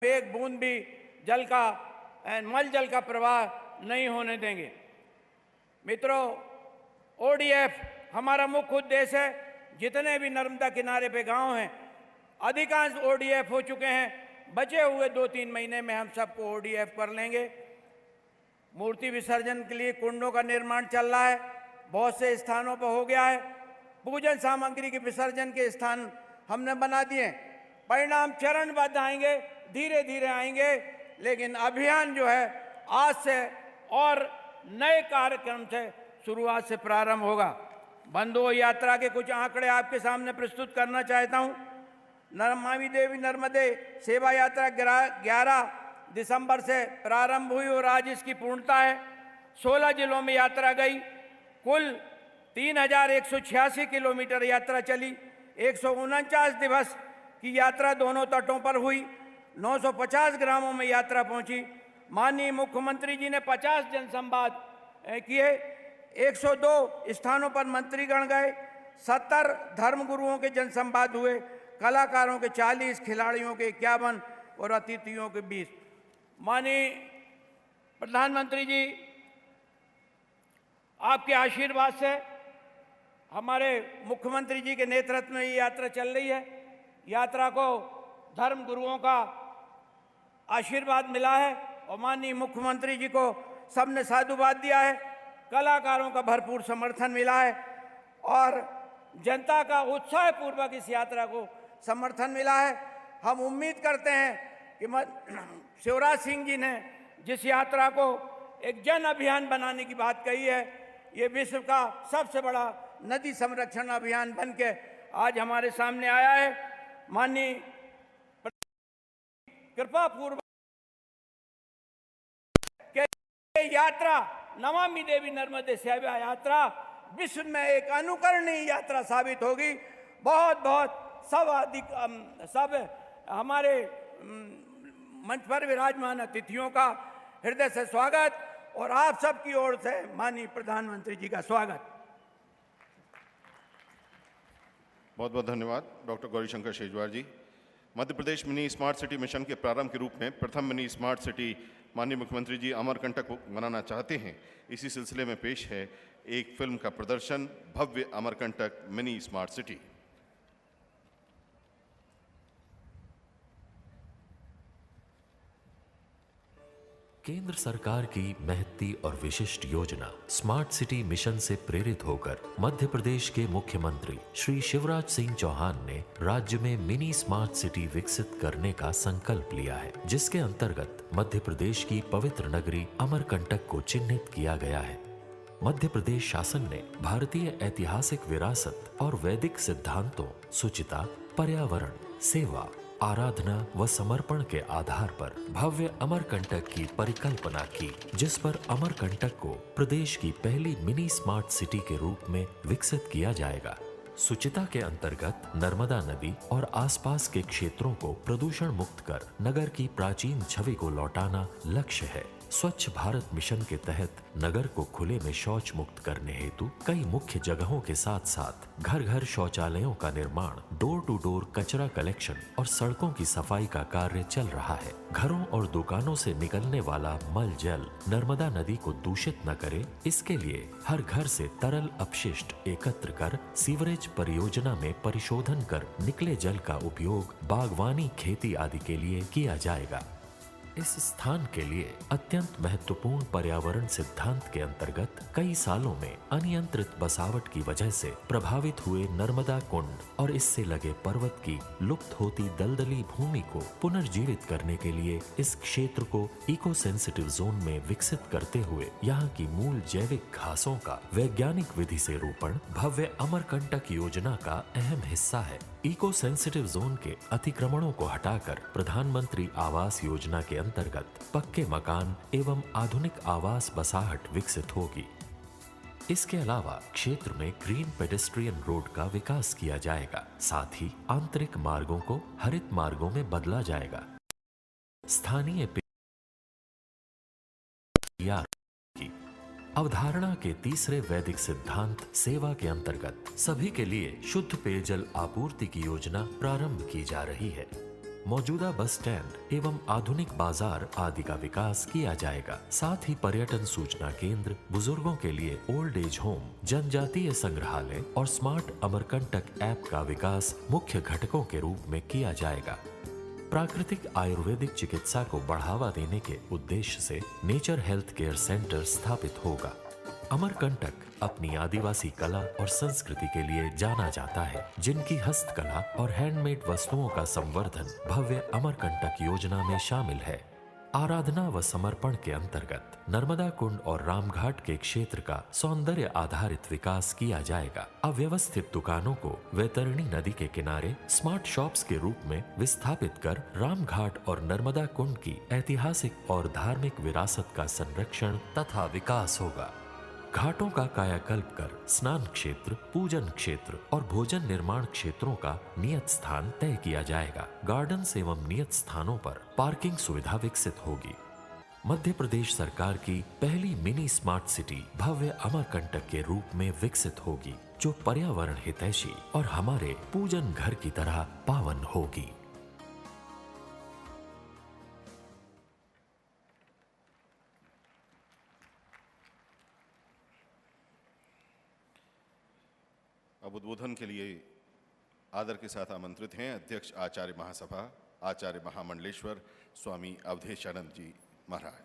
एक बूंद भी जल का मल जल का प्रवाह नहीं होने देंगे। मित्रों, ओडीएफ हमारा मुख्य उद्देश्य है। जितने भी नर्मदा किनारे पे गांव हैं, अधिकांश ओडीएफ हो चुके हैं। बचे हुए 2-3 महीने में हम सबको ओडीएफ कर लेंगे। मूर्ति विसर्जन के लिए कुंडों का निर्माण चल रहा है, बहुत से स्थानों पर हो गया है। पूजन सामग्री के विसर्जन के स्थान हमने बना दिए। परिणाम चरणबद्ध आएंगे, धीरे धीरे आएंगे, लेकिन अभियान जो है आज से और नए कार्यक्रम से शुरुआत से प्रारंभ होगा। बंधुओं, यात्रा के कुछ आंकड़े आपके सामने प्रस्तुत करना चाहता हूं। नमामि देवी नर्मदे सेवा यात्रा 11 दिसंबर से प्रारंभ हुई और आज इसकी पूर्णता है। 16 जिलों में यात्रा गई। कुल 3186 किलोमीटर यात्रा चली। 149 दिवस की यात्रा दोनों तटों पर हुई। 950 ग्रामों में यात्रा पहुंची। माननीय मुख्यमंत्री जी ने 50 जनसंवाद किए। 102 स्थानों पर मंत्रीगण गए। 70 धर्मगुरुओं के जनसंवाद हुए। कलाकारों के 40, खिलाड़ियों के 51 और अतिथियों के 20। माननीय प्रधानमंत्री जी, आपके आशीर्वाद से, हमारे मुख्यमंत्री जी के नेतृत्व में ये यात्रा चल रही है। यात्रा को धर्म गुरुओं का आशीर्वाद मिला है और माननीय मुख्यमंत्री जी को सबने साधुवाद दिया है। कलाकारों का भरपूर समर्थन मिला है और जनता का उत्साहपूर्वक इस यात्रा को समर्थन मिला है। हम उम्मीद करते हैं कि शिवराज सिंह जी ने जिस यात्रा को एक जन अभियान बनाने की बात कही है, ये विश्व का सबसे बड़ा नदी संरक्षण अभियान बन के आज हमारे सामने आया है। माननीय कृपा पूर्वक यात्रा नमामि देवी नर्मदे सेवा यात्रा विश्व में एक अनुकरणीय यात्रा साबित होगी। बहुत बहुत सब हमारे मंच पर विराजमान अतिथियों का हृदय से स्वागत और आप सबकी ओर से माननीय प्रधानमंत्री जी का स्वागत। बहुत बहुत धन्यवाद डॉक्टर गौरीशंकर शेजवार जी। Madhya Pradesh mini smart city mission के प्रारंभ के रूप में प्रथम मिनी स्मार्ट सिटी माननीय मुख्यमंत्री जी अमरकंटक बनाना चाहते हैं। इसी सिलसिले में पेश है एक फिल्म का प्रदर्शन, भव्य अमरकंटक मिनी स्मार्ट सिटी। केंद्र सरकार की महत्ती और विशिष्ट योजना स्मार्ट सिटी मिशन से प्रेरित होकर मध्य प्रदेश के मुख्यमंत्री श्री शिवराज सिंह चौहान ने राज्य में मिनी स्मार्ट सिटी विकसित करने का संकल्प लिया है, जिसके अंतर्गत मध्य प्रदेश की पवित्र नगरी अमरकंटक को चिन्हित किया गया है। मध्य प्रदेश शासन ने भारतीय ऐतिहासिक विरासत और वैदिक सिद्धांतों, शुचिता, पर्यावरण, सेवा, आराधना व समर्पण के आधार पर भव्य अमरकंटक की परिकल्पना की, जिस पर अमरकंटक को प्रदेश की पहली मिनी स्मार्ट सिटी के रूप में विकसित किया जाएगा। शुचिता के अंतर्गत नर्मदा नदी और आसपास के क्षेत्रों को प्रदूषण मुक्त कर नगर की प्राचीन छवि को लौटाना लक्ष्य है। स्वच्छ भारत मिशन के तहत नगर को खुले में शौच मुक्त करने हेतु कई मुख्य जगहों के साथ साथ घर घर शौचालयों का निर्माण, डोर टू डोर कचरा कलेक्शन और सड़कों की सफाई का कार्य चल रहा है। घरों और दुकानों से निकलने वाला मल जल नर्मदा नदी को दूषित न करे, इसके लिए हर घर से तरल अपशिष्ट एकत्र कर सीवरेज परियोजना में परिशोधन कर निकले जल का उपयोग बागवानी, खेती आदि के लिए किया जाएगा। इस स्थान के लिए अत्यंत महत्वपूर्ण पर्यावरण सिद्धांत के अंतर्गत कई सालों में अनियंत्रित बसावट की वजह से प्रभावित हुए नर्मदा कुंड और इससे लगे पर्वत की लुप्त होती दलदली भूमि को पुनर्जीवित करने के लिए इस क्षेत्र को इको सेंसिटिव जोन में विकसित करते हुए यहाँ की मूल जैविक घासों का वैज्ञानिक विधि से रोपण भव्य अमरकंटक योजना का अहम हिस्सा है। इको सेंसिटिव जोन के अतिक्रमणों को हटाकर प्रधानमंत्री आवास योजना के अंतर्गत पक्के मकान एवं आधुनिक आवास बसाहट विकसित होगी। इसके अलावा क्षेत्र में ग्रीन पेडेस्ट्रियन रोड का विकास किया जाएगा। साथ ही आंतरिक मार्गों को हरित मार्गों में बदला जाएगा। स्थानीय की अवधारणा के तीसरे वैदिक सिद्धांत सेवा के अंतर्गत सभी के लिए शुद्ध पेयजल आपूर्ति की योजना प्रारंभ की जा रही है। मौजूदा बस स्टैंड एवं आधुनिक बाजार आदि का विकास किया जाएगा। साथ ही पर्यटन सूचना केंद्र, बुजुर्गों के लिए ओल्ड एज होम, जनजातीय संग्रहालय और स्मार्ट अमरकंटक ऐप का विकास मुख्य घटकों के रूप में किया जाएगा। प्राकृतिक आयुर्वेदिक चिकित्सा को बढ़ावा देने के उद्देश्य से नेचर हेल्थ केयर सेंटर स्थापित होगा। अमरकंटक अपनी आदिवासी कला और संस्कृति के लिए जाना जाता है, जिनकी हस्तकला और हैंडमेड वस्तुओं का संवर्धन भव्य अमरकंटक योजना में शामिल है। आराधना व समर्पण के अंतर्गत नर्मदा कुंड और रामघाट के क्षेत्र का सौंदर्य आधारित विकास किया जाएगा। अव्यवस्थित दुकानों को वैतरणी नदी के किनारे स्मार्ट शॉप्स के रूप में विस्थापित कर रामघाट और नर्मदा कुंड की ऐतिहासिक और धार्मिक विरासत का संरक्षण तथा विकास होगा। घाटों का कायाकल्प कर स्नान क्षेत्र, पूजन क्षेत्र और भोजन निर्माण क्षेत्रों का नियत स्थान तय किया जाएगा। गार्डन्स एवं नियत स्थानों पर पार्किंग सुविधा विकसित होगी। मध्य प्रदेश सरकार की पहली मिनी स्मार्ट सिटी भव्य अमरकंटक के रूप में विकसित होगी, जो पर्यावरण हितैषी और हमारे पूजन घर की तरह पावन होगी। अब उद्बोधन के लिए आदर के साथ आमंत्रित हैं अध्यक्ष आचार्य महासभा आचार्य महामंडलेश्वर स्वामी अवधेशानंद जी महाराज।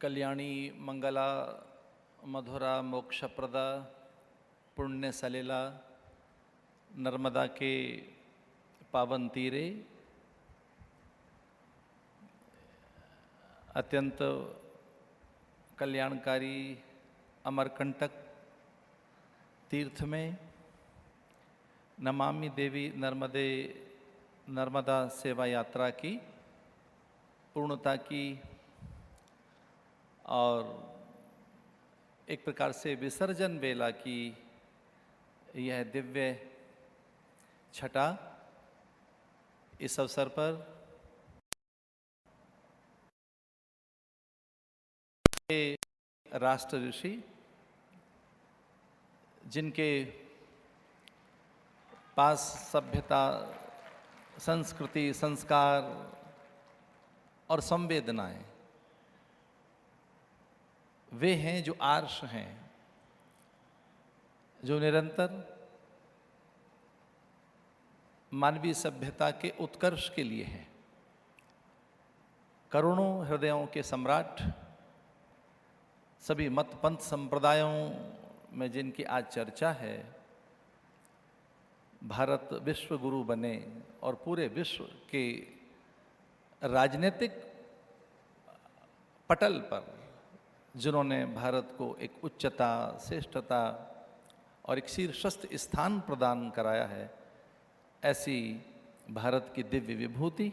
कल्याणी मंगला मधुरा मोक्षप्रदा पुण्य सलिला नर्मदा के पावन तीरे अत्यंत कल्याणकारी अमरकंटक तीर्थ में नमामि देवी नर्मदे नर्मदा सेवा यात्रा की पूर्णता की और एक प्रकार से विसर्जन बेला की यह दिव्य छटा इस अवसर पर राष्ट्र ऋषि जिनके पास सभ्यता, संस्कृति, संस्कार और संवेदनाएं वे हैं जो आर्ष हैं, जो निरंतर मानवीय सभ्यता के उत्कर्ष के लिए हैं। करोड़ों हृदयों के सम्राट, सभी मत पंथ संप्रदायों में जिनकी आज चर्चा है, भारत विश्व गुरु बने और पूरे विश्व के राजनीतिक पटल पर जिन्होंने भारत को एक उच्चता, श्रेष्ठता और एक शीर्षस्थ स्थान प्रदान कराया है, ऐसी भारत की दिव्य विभूति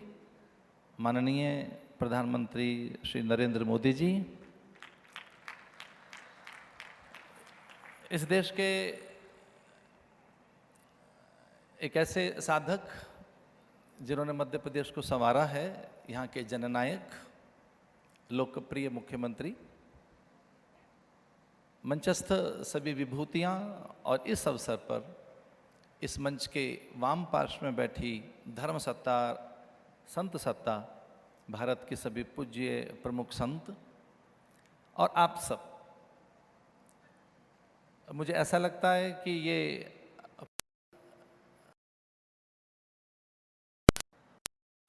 माननीय प्रधानमंत्री श्री नरेंद्र मोदी जी, इस देश के एक ऐसे साधक जिन्होंने मध्य प्रदेश को संवारा है, यहाँ के जननायक, लोकप्रिय मुख्यमंत्री, मंचस्थ सभी विभूतियाँ और इस अवसर पर इस मंच के वाम पार्श्व में बैठी धर्म सत्ता, संत सत्ता, भारत के सभी पूज्य प्रमुख संत और आप सब, मुझे ऐसा लगता है कि ये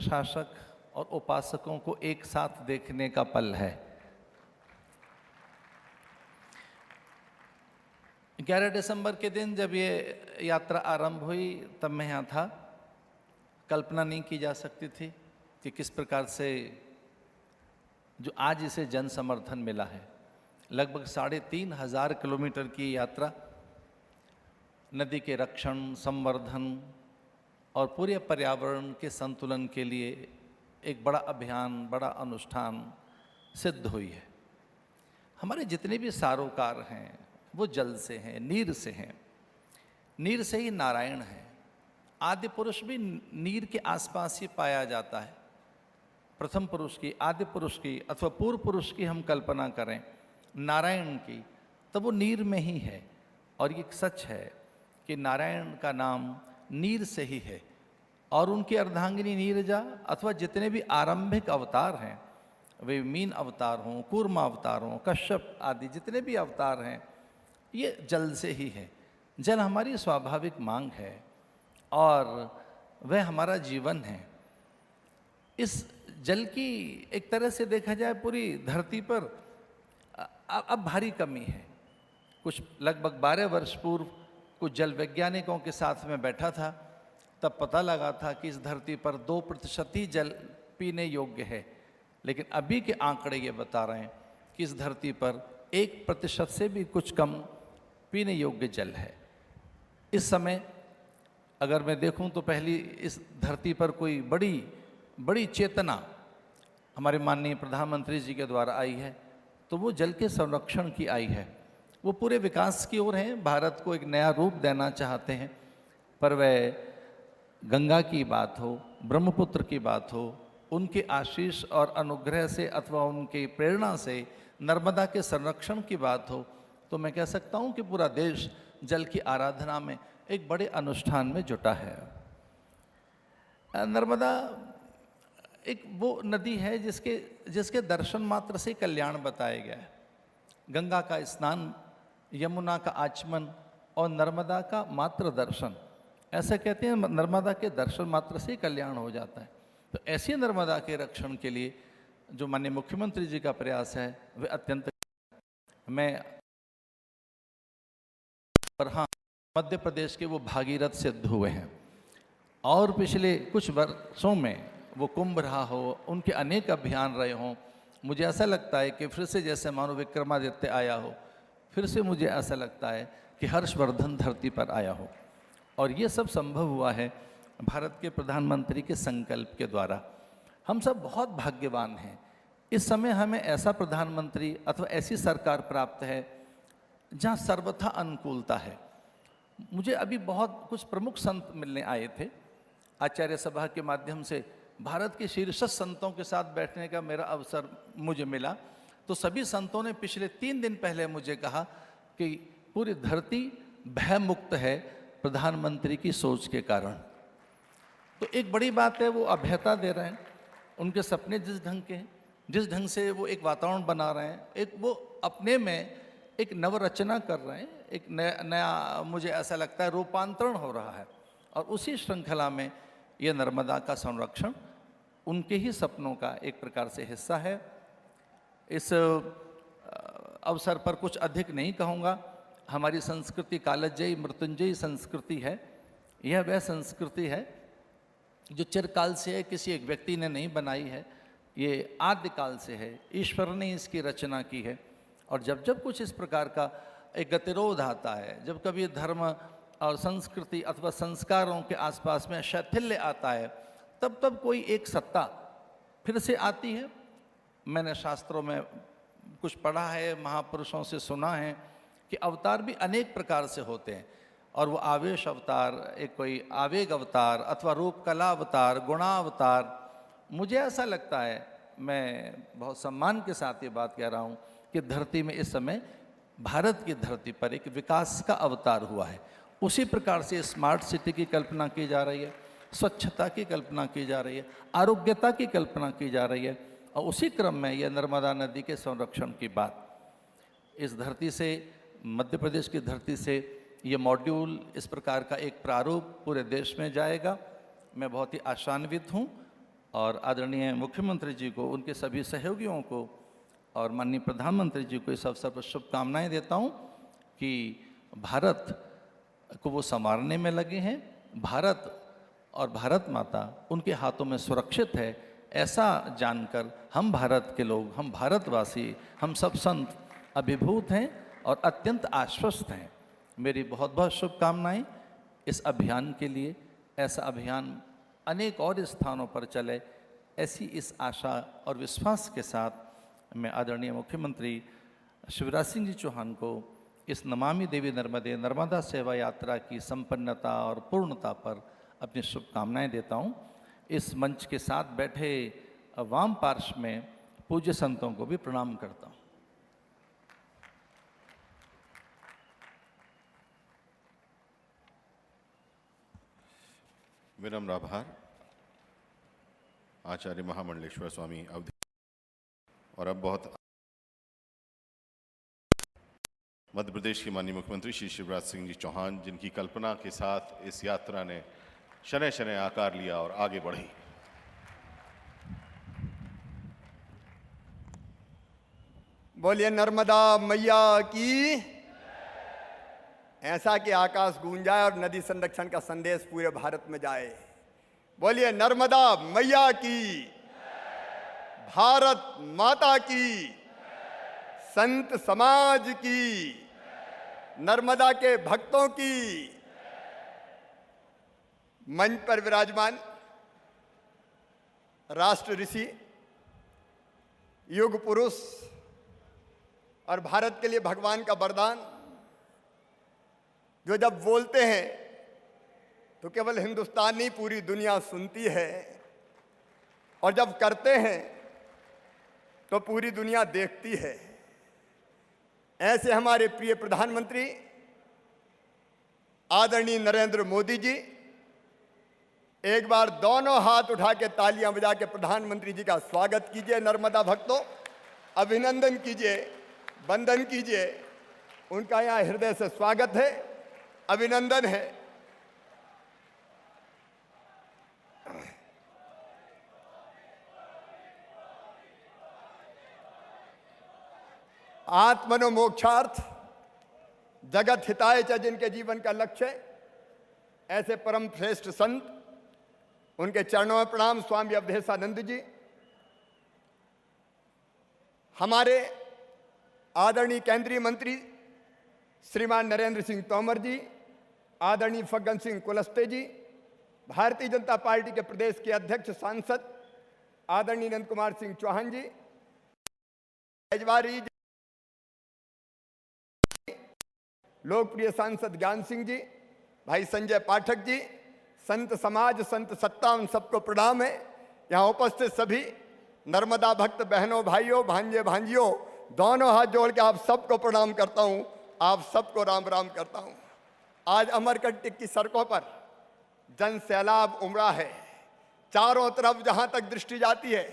शासक और उपासकों को एक साथ देखने का पल है। 11 दिसंबर के दिन जब ये यात्रा आरंभ हुई तब मैं यहाँ था। कल्पना नहीं की जा सकती थी कि किस प्रकार से जो आज इसे जन समर्थन मिला है। लगभग 3,500 किलोमीटर की यात्रा नदी के रक्षण, संवर्धन और पूरे पर्यावरण के संतुलन के लिए एक बड़ा अभियान, बड़ा अनुष्ठान सिद्ध हुई है। हमारे जितने भी सारोकार हैं वो जल से हैं, नीर से हैं, नीर से ही नारायण है। आदि पुरुष भी नीर के आसपास ही पाया जाता है। प्रथम पुरुष की, आदि पुरुष की अथवा पूर्व पुरुष की हम कल्पना करें, नारायण की, तब वो नीर में ही है। और ये सच है कि नारायण का नाम नीर से ही है। और उनकी अर्धांगिनी नीरजा अथवा जितने भी आरंभिक अवतार हैं, वे मीन अवतार हों, कूर्मा अवतार हों, कश्यप आदि जितने भी अवतार हैं, ये जल से ही है। जल हमारी स्वाभाविक मांग है और वह हमारा जीवन है। इस जल की एक तरह से देखा जाए पूरी धरती पर अब भारी कमी है। कुछ लगभग 12 वर्ष पूर्व कुछ जल वैज्ञानिकों के साथ में बैठा था, तब पता लगा था कि इस धरती पर 2% ही जल पीने योग्य है। लेकिन अभी के आंकड़े ये बता रहे हैं कि इस धरती पर 1% से भी कुछ कम पीने योग्य जल है। इस समय अगर मैं देखूं तो पहली इस धरती पर कोई बड़ी चेतना हमारे माननीय प्रधानमंत्री जी के द्वारा आई है, तो वो जल के संरक्षण की आई है। वो पूरे विकास की ओर हैं, भारत को एक नया रूप देना चाहते हैं। पर वह गंगा की बात हो, ब्रह्मपुत्र की बात हो, उनके आशीष और अनुग्रह से अथवा उनकी प्रेरणा से नर्मदा के संरक्षण की बात हो, तो मैं कह सकता हूँ कि पूरा देश जल की आराधना में एक बड़े अनुष्ठान में जुटा है। नर्मदा एक वो नदी है जिसके दर्शन मात्र से कल्याण बताया गया है। गंगा का स्नान, यमुना का आचमन और नर्मदा का मात्र दर्शन, ऐसा कहते हैं नर्मदा के दर्शन मात्र से कल्याण हो जाता है। तो ऐसी नर्मदा के रक्षण के लिए जो माननीय मुख्यमंत्री जी का प्रयास है वह अत्यंत, मैं पर हाँ, मध्य प्रदेश के वो भागीरथ सिद्ध हुए हैं और पिछले कुछ वर्षों में वो कुंभ रहा हो, उनके अनेक अभियान रहे हों। मुझे ऐसा लगता है कि फिर से जैसे मानो विक्रमादित्य आया हो, फिर से मुझे ऐसा लगता है कि हर्षवर्धन धरती पर आया हो। और ये सब संभव हुआ है भारत के प्रधानमंत्री के संकल्प के द्वारा। हम सब बहुत भाग्यवान हैं। इस समय हमें ऐसा प्रधानमंत्री अथवा ऐसी सरकार प्राप्त है जहाँ सर्वथा अनुकूलता है। मुझे अभी बहुत कुछ प्रमुख संत मिलने आए थे। आचार्य सभा के माध्यम से भारत के शीर्ष संतों के साथ बैठने का मेरा अवसर मुझे मिला। तो सभी संतों ने पिछले 3 दिन पहले मुझे कहा कि पूरी धरती भयमुक्त है प्रधानमंत्री की सोच के कारण। तो एक बड़ी बात है, वो अभयता दे रहे हैं। उनके सपने जिस ढंग के हैं, जिस ढंग से वो एक वातावरण बना रहे हैं, एक वो अपने में एक नवरचना कर रहे हैं, एक नया मुझे ऐसा लगता है रूपांतरण हो रहा है। और उसी श्रृंखला में ये नर्मदा का संरक्षण उनके ही सपनों का एक प्रकार से हिस्सा है। इस अवसर पर कुछ अधिक नहीं कहूँगा। हमारी संस्कृति कालजयी मृत्युंजयी संस्कृति है। यह वह संस्कृति है जो चिरकाल से है, किसी एक व्यक्ति ने नहीं बनाई है, ये आदिकाल से है, ईश्वर ने इसकी रचना की है। और जब जब कुछ इस प्रकार का एक गतिरोध आता है, जब कभी धर्म और संस्कृति अथवा संस्कारों के आसपास में शैथिल्य आता है, तब तब कोई एक सत्ता फिर से आती है। मैंने शास्त्रों में कुछ पढ़ा है, महापुरुषों से सुना है कि अवतार भी अनेक प्रकार से होते हैं। और वो आवेश अवतार, एक कोई आवेग अवतार अथवा रूप कला अवतार, गुणावतार। मुझे ऐसा लगता है, मैं बहुत सम्मान के साथ ये बात कह रहा हूँ कि धरती में इस समय भारत की धरती पर एक विकास का अवतार हुआ है। उसी प्रकार से स्मार्ट सिटी की कल्पना की जा रही है, स्वच्छता की कल्पना की जा रही है, आरोग्यता की कल्पना की जा रही है। और उसी क्रम में यह नर्मदा नदी के संरक्षण की बात, इस धरती से, मध्य प्रदेश की धरती से ये मॉड्यूल, इस प्रकार का एक प्रारूप पूरे देश में जाएगा। मैं बहुत ही आशान्वित हूँ और आदरणीय मुख्यमंत्री जी को, उनके सभी सहयोगियों को और माननीय प्रधानमंत्री जी को इस अवसर पर शुभकामनाएं देता हूँ कि भारत को वो संवारने में लगे हैं। भारत और भारत माता उनके हाथों में सुरक्षित है, ऐसा जानकर हम भारत के लोग, हम भारतवासी, हम सब संत अभिभूत हैं और अत्यंत आश्वस्त हैं। मेरी बहुत बहुत शुभकामनाएं इस अभियान के लिए। ऐसा अभियान अनेक और स्थानों पर चले, ऐसी इस आशा और विश्वास के साथ मैं आदरणीय मुख्यमंत्री शिवराज सिंह जी चौहान को इस नमामि देवी नर्मदे नर्मदा सेवा यात्रा की संपन्नता और पूर्णता पर अपनी शुभकामनाएं देता हूं। इस मंच के साथ बैठे वाम पार्श्व में पूज्य संतों को भी प्रणाम करता हूं। विनम्र आभार आचार्य महामंडलेश्वर स्वामी अवधि। और अब बहुत मध्य प्रदेश के माननीय मुख्यमंत्री श्री शिवराज सिंह जी चौहान, जिनकी कल्पना के साथ इस यात्रा ने शनय शनय आकार लिया और आगे बढ़ी। बोलिए नर्मदा मैया की। ऐसा कि आकाश गूंज जाए और नदी संरक्षण का संदेश पूरे भारत में जाए। बोलिए नर्मदा मैया की, भारत माता की, संत समाज की, नर्मदा के भक्तों की। मंच पर विराजमान राष्ट्र ऋषि, युग पुरुष और भारत के लिए भगवान का वरदान, जो जब बोलते हैं तो केवल हिंदुस्तान नहीं पूरी दुनिया सुनती है, और जब करते हैं तो पूरी दुनिया देखती है। ऐसे हमारे प्रिय प्रधानमंत्री आदरणीय नरेंद्र मोदी जी, एक बार दोनों हाथ उठा के तालियां बजा के प्रधानमंत्री जी का स्वागत कीजिए। नर्मदा भक्तों, अभिनंदन कीजिए, वंदन कीजिए। उनका यहाँ हृदय से स्वागत है, अभिनंदन है। आत्मनो मोक्षार्थ जगत हिताय च, जिनके जीवन का लक्ष्य है, ऐसे परम श्रेष्ठ संत, उनके चरणों में प्रणाम। स्वामी अवधेशानंद जी, हमारे आदरणीय केंद्रीय मंत्री श्रीमान नरेंद्र सिंह तोमर जी, आदरणीय फग्गन सिंह कुलस्ते जी, भारतीय जनता पार्टी के प्रदेश के अध्यक्ष सांसद आदरणीय नंद कुमार सिंह चौहान जी, जी, लोकप्रिय सांसद ज्ञान सिंह जी, भाई संजय पाठक जी, संत समाज, संत सत्ता, उन सबको प्रणाम है। यहाँ उपस्थित सभी नर्मदा भक्त बहनों, भाइयों, भांजे भांजियों, दोनों हाथ जोड़ के आप सबको प्रणाम करता हूँ, आप सबको राम राम करता हूँ। आज अमरकंटक की सड़कों पर जन सैलाब उमड़ा है। चारों तरफ जहाँ तक दृष्टि जाती है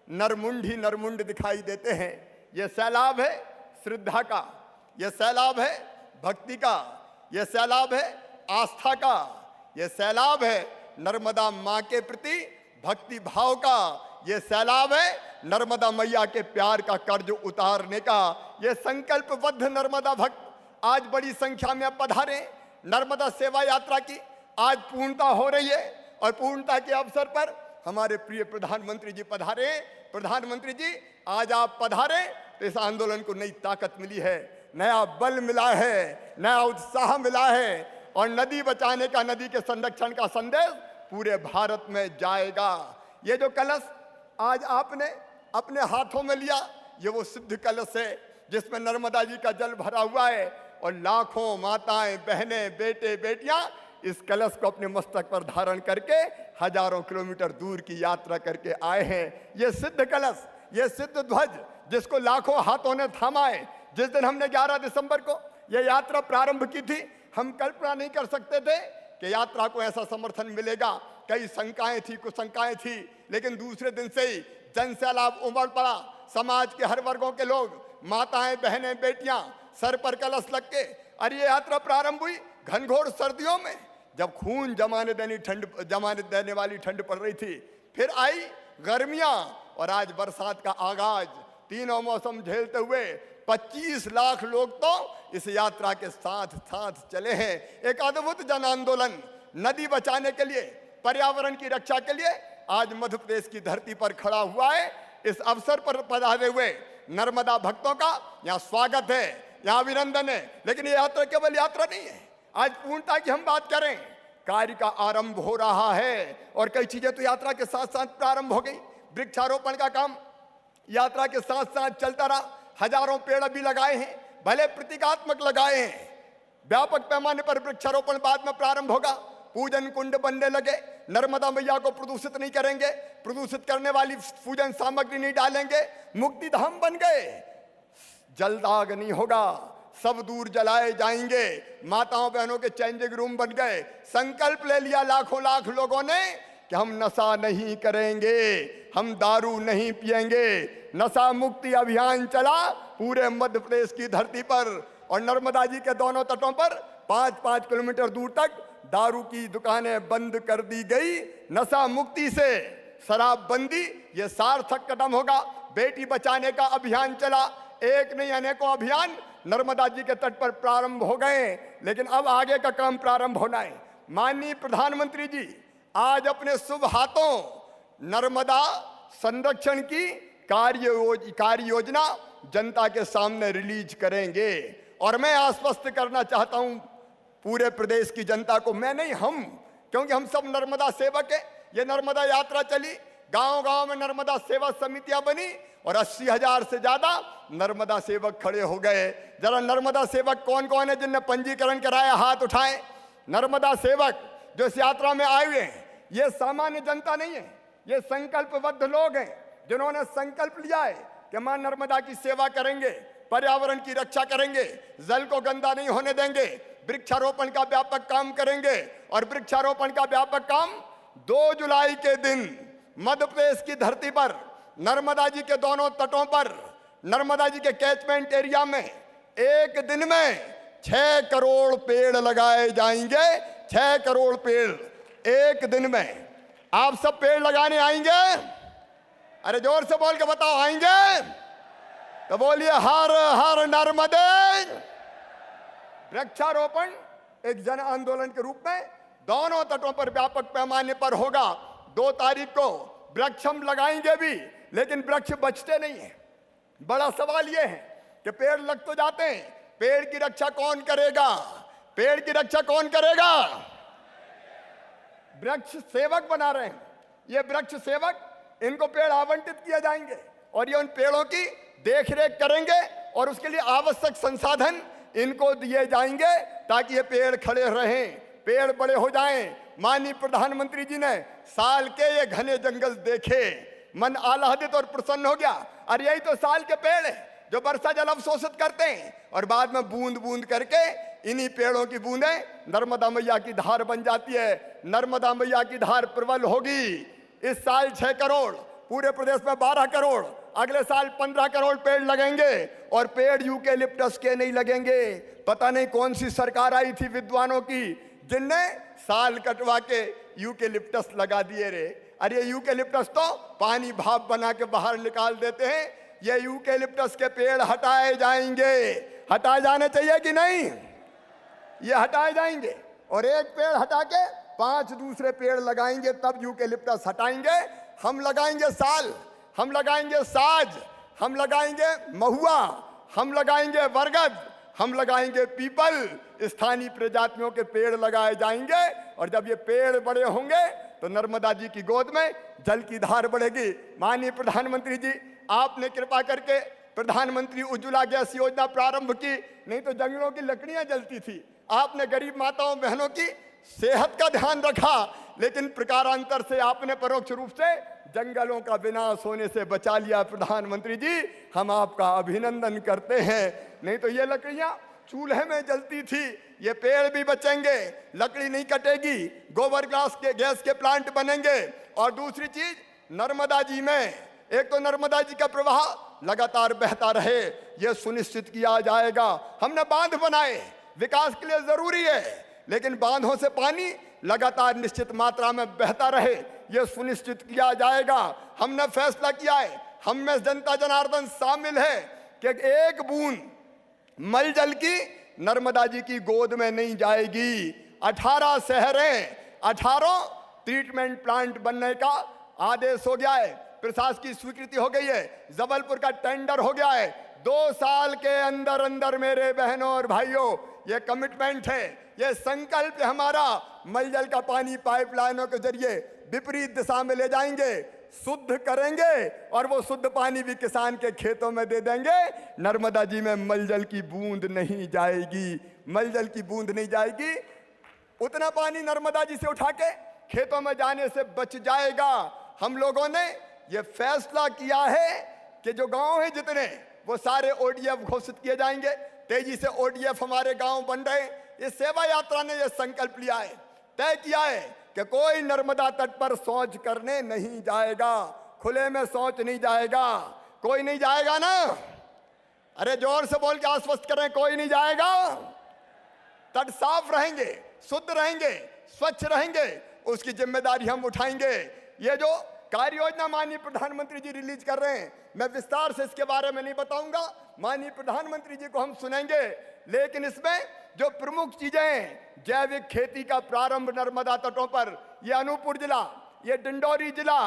नरमुंड ही नरमुंड दिखाई देते हैं। ये सैलाब है श्रद्धा का, ये सैलाब है भक्ति का, ये सैलाब है आस्था का, ये सैलाब है नर्मदा माँ के प्रति भक्ति भाव का, ये सैलाब है नर्मदा मैया के प्यार का कर्ज उतारने का। ये संकल्पबद्ध नर्मदा भक्त आज बड़ी संख्या में पधारे। नर्मदा सेवा यात्रा की आज पूर्णता हो रही है, और पूर्णता के अवसर पर हमारे प्रिय प्रधानमंत्री जी पधारे। प्रधानमंत्री जी, आज आप पधारे तो इस आंदोलन को नई ताकत मिली है, नया बल मिला है, नया उत्साह मिला है, और नदी बचाने का, नदी के संरक्षण का संदेश पूरे भारत में जाएगा। ये जो कलश आज आपने अपने हाथों में लिया, ये वो सिद्ध कलश है जिसमें नर्मदा जी का जल भरा हुआ है, और लाखों माताएं, बहनें, बेटे, बेटियां इस कलश को अपने मस्तक पर धारण करके हजारों किलोमीटर दूर की यात्रा करके आए हैं। ये सिद्ध कलश, ये सिद्ध ध्वज, जिसको लाखों हाथों ने थामा है। जिस दिन हमने 11 दिसंबर को यह यात्रा प्रारंभ की थी, हम कल्पना नहीं कर सकते थे कि यात्रा को ऐसा समर्थन मिलेगा। कई शंकाएं थी, कुछ शंकाएं थी, लेकिन दूसरे दिन से ही जन सैलाब उमड़ पड़ा। समाज के हर वर्गों के लोग, माताएं, बहनें, बेटियां, सर पर कलश लग के, और ये यात्रा प्रारंभ हुई घनघोर सर्दियों में, जब खून जमाने देने वाली ठंड पड़ रही थी। फिर आई गर्मियां, और आज बरसात का आगाज। तीनों मौसम झेलते हुए 25 लाख लोग तो इस यात्रा के साथ साथ चले हैं। एक अद्भुत जन आंदोलन नदी बचाने के लिए, पर्यावरण की रक्षा के लिए आज मध्य प्रदेश की धरती पर खड़ा हुआ है। इस अवसर पर पधारे हुए नर्मदा भक्तों का यहाँ स्वागत है, यहाँ अभिनंदन है। लेकिन ये यात्रा केवल यात्रा नहीं है, आज पूर्णता की हम बात करें, कार्य का आरंभ हो रहा है, और कई चीजें तो यात्रा के साथ साथ प्रारंभ हो गई। वृक्षारोपण का काम यात्रा के साथ साथ चलता रहा, हजारों पेड़ भी लगाए हैं। भले प्रतीकात्मक लगाए हैं। व्यापक पैमाने पर वृक्षारोपण बाद में प्रारंभ होगा। पूजन कुंड बनने लगे, नर्मदा मैया को प्रदूषित नहीं करेंगे, प्रदूषित करने वाली पूजन सामग्री नहीं डालेंगे, मुक्ति धाम बन गए, जलदाग नहीं होगा, सब दूर जलाए जाएंगे, माताओं बहनों के चेंजिंग रूम बन गए। संकल्प ले लिया लाखों लाख लोगों ने कि हम नशा नहीं करेंगे, हम दारू नहीं पिएंगे। नशा मुक्ति अभियान चला पूरे मध्य प्रदेश की धरती पर, और नर्मदा जी के दोनों तटों पर 5-5 किलोमीटर दूर तक दारू की दुकानें बंद कर दी गई। नशा मुक्ति से शराबबंदी ये सार्थक कदम होगा। बेटी बचाने का अभियान चला, एक नहीं अनेकों अभियान नर्मदा जी के तट पर प्रारंभ हो गए, लेकिन अब आगे का काम प्रारंभ होना है। माननीय प्रधानमंत्री जी आज अपने शुभ हाथों नर्मदा संरक्षण की कार्य योजना जनता के सामने रिलीज करेंगे, और मैं आश्वस्त करना चाहता हूं पूरे प्रदेश की जनता को, मैं नहीं हम, क्योंकि हम सब नर्मदा सेवक है। ये नर्मदा यात्रा चली, गांव-गांव में नर्मदा सेवा समितियां बनी और 80,000 से ज्यादा नर्मदा सेवक खड़े हो गए। जरा नर्मदा सेवक कौन कौन है जिनने पंजीकरण कराया, हाथ उठाएं। नर्मदा सेवक जो इस यात्रा में आए हुए हैं, ये सामान्य जनता नहीं है, ये संकल्पबद्ध लोग हैं जिन्होंने संकल्प लिया है कि मां नर्मदा की सेवा करेंगे, पर्यावरण की रक्षा करेंगे, जल को गंदा नहीं होने देंगे, वृक्षारोपण का व्यापक काम करेंगे। और वृक्षारोपण का व्यापक काम 2 जुलाई के दिन मध्य प्रदेश की धरती पर नर्मदा जी के दोनों तटों पर, नर्मदा जी के कैचमेंट एरिया में एक दिन में 6 करोड़ पेड़ लगाए जाएंगे। 6 करोड़ पेड़ एक दिन में। आप सब पेड़ लगाने आएंगे? अरे जोर से बोल के बताओ, आएंगे? तो बोलिए हर हर नर्मदे। वृक्षारोपण एक जन आंदोलन के रूप में दोनों तटों पर व्यापक पैमाने पर होगा। 2 तारीख को वृक्ष हम लगाएंगे भी, लेकिन वृक्ष बचते नहीं है। बड़ा सवाल यह है कि पेड़ लग तो जाते हैं, पेड़ की रक्षा कौन करेगा? पेड़ की रक्षा कौन करेगा? वृक्ष सेवक बना रहे हैं। ये वृक्ष सेवक, इनको पेड़ आवंटित किए जाएंगे और ये उन पेड़ों की देखरेख करेंगे और उसके लिए आवश्यक संसाधन इनको दिए जाएंगे ताकि ये पेड़ खड़े रहें, पेड़ बड़े हो जाएं। माननीय प्रधानमंत्री जी ने साल के ये घने जंगल देखे, मन आह्लादित और प्रसन्न हो गया। और यही तो साल के पेड़ है जो वर्षा जल अवशोषित करते हैं और बाद में बूंद बूंद करके इन्हीं पेड़ों की बूंदें नर्मदा मैया की धार बन जाती है। नर्मदा मैया की धार प्रबल होगी। इस साल 6 करोड़, पूरे प्रदेश में 12 करोड़, अगले साल 15 करोड़ पेड़ लगेंगे। और पेड़ यूकेलिप्टस के नहीं लगेंगे। पता नहीं कौन सी सरकार आई थी विद्वानों की जिनने साल कटवा के यूकेलिप्टस लगा दिए रे। अरे यूकेलिप्टस तो पानी भाप बना के बाहर निकाल देते हैं। ये यूकेलिप्टस के पेड़ हटाए जाएंगे। हटाए जाने चाहिए कि नहीं? ये हटाए जाएंगे और एक पेड़ हटा के 5 दूसरे पेड़ लगाएंगे, तब यूकेलिप्टस हटाएंगे। हम लगाएंगे साल, हम लगाएंगे साज, हम लगाएंगे महुआ, हम लगाएंगे बरगद, हम लगाएंगे पीपल। स्थानीय प्रजातियों के पेड़ लगाए जाएंगे और जब ये पेड़ बड़े होंगे तो नर्मदा जी की गोद में जल की धार बढ़ेगी। माननीय प्रधानमंत्री जी, आपने कृपा करके प्रधानमंत्री उज्ज्वला गैस योजना प्रारंभ की, नहीं तो जंगलों की लकड़ियां जलती थी। आपने गरीब माताओं बहनों की सेहत का ध्यान रखा, लेकिन प्रकारांतर से आपने परोक्ष रूप से जंगलों का विनाश होने से बचा लिया। प्रधानमंत्री जी, हम आपका अभिनंदन करते हैं। नहीं तो ये लकड़ियां चूल्हे में जलती थी, ये पेड़ भी बचेंगे, लकड़ी नहीं कटेगी, गोबर गैस के प्लांट बनेंगे। और दूसरी चीज, नर्मदा जी में एक तो नर्मदा जी का प्रवाह लगातार बहता रहे, यह सुनिश्चित किया जाएगा। हमने बांध बनाए, विकास के लिए जरूरी है, लेकिन बांधों से पानी लगातार निश्चित मात्रा में बहता रहे, यह सुनिश्चित किया जाएगा। हमने फैसला किया है, हम में जनता जनार्दन शामिल है कि एक बूंद मल जल की नर्मदा जी की गोद में नहीं जाएगी। 18 शहरें, 18 ट्रीटमेंट प्लांट बनने का आदेश हो गया है, प्रशासन की स्वीकृति हो गई है, जबलपुर का टेंडर हो गया है। 2 साल के अंदर अंदर मेरे बहनों और भाइयों, ये कमिटमेंट है, ये संकल्प हमारा मलजल का पानी पाइपलाइनों के जरिए विपरीत दिशा में ले जाएंगे, शुद्ध करेंगे और वो शुद्ध पानी भी किसान के खेतों में दे देंगे। नर्मदा जी में मलजल की बूंद नहीं जाएगी, मलजल की बूंद नहीं जाएगी। उतना पानी नर्मदा जी से उठा के खेतों में जाने से बच जाएगा। हम लोगों ने ये फैसला किया है कि जो गांव हैं जितने, वो सारे ओडीएफ घोषित किए जाएंगे। तेजी से ओडीएफ हमारे गांव बन रहे हैं। ये सेवा यात्रा ने ये संकल्प लिया है, तय किया है कि कोई नर्मदा तट पर शौच करने नहीं जाएगा, खुले में शौच नहीं जाएगा। कोई नहीं जाएगा ना? अरे जोर से बोल के आश्वस्त करें, कोई नहीं जाएगा। तट साफ रहेंगे, शुद्ध रहेंगे, स्वच्छ रहेंगे, उसकी जिम्मेदारी हम उठाएंगे। ये जो कार्य योजना माननीय प्रधानमंत्री जी रिलीज कर रहे हैं, मैं विस्तार से इसके बारे में नहीं बताऊंगा, माननीय प्रधानमंत्री जी को हम सुनेंगे। लेकिन इसमें जो प्रमुख चीजें हैं, जैविक खेती का प्रारंभ नर्मदा तटों पर, ये अनूपपुर जिला, ये डिंडौरी जिला,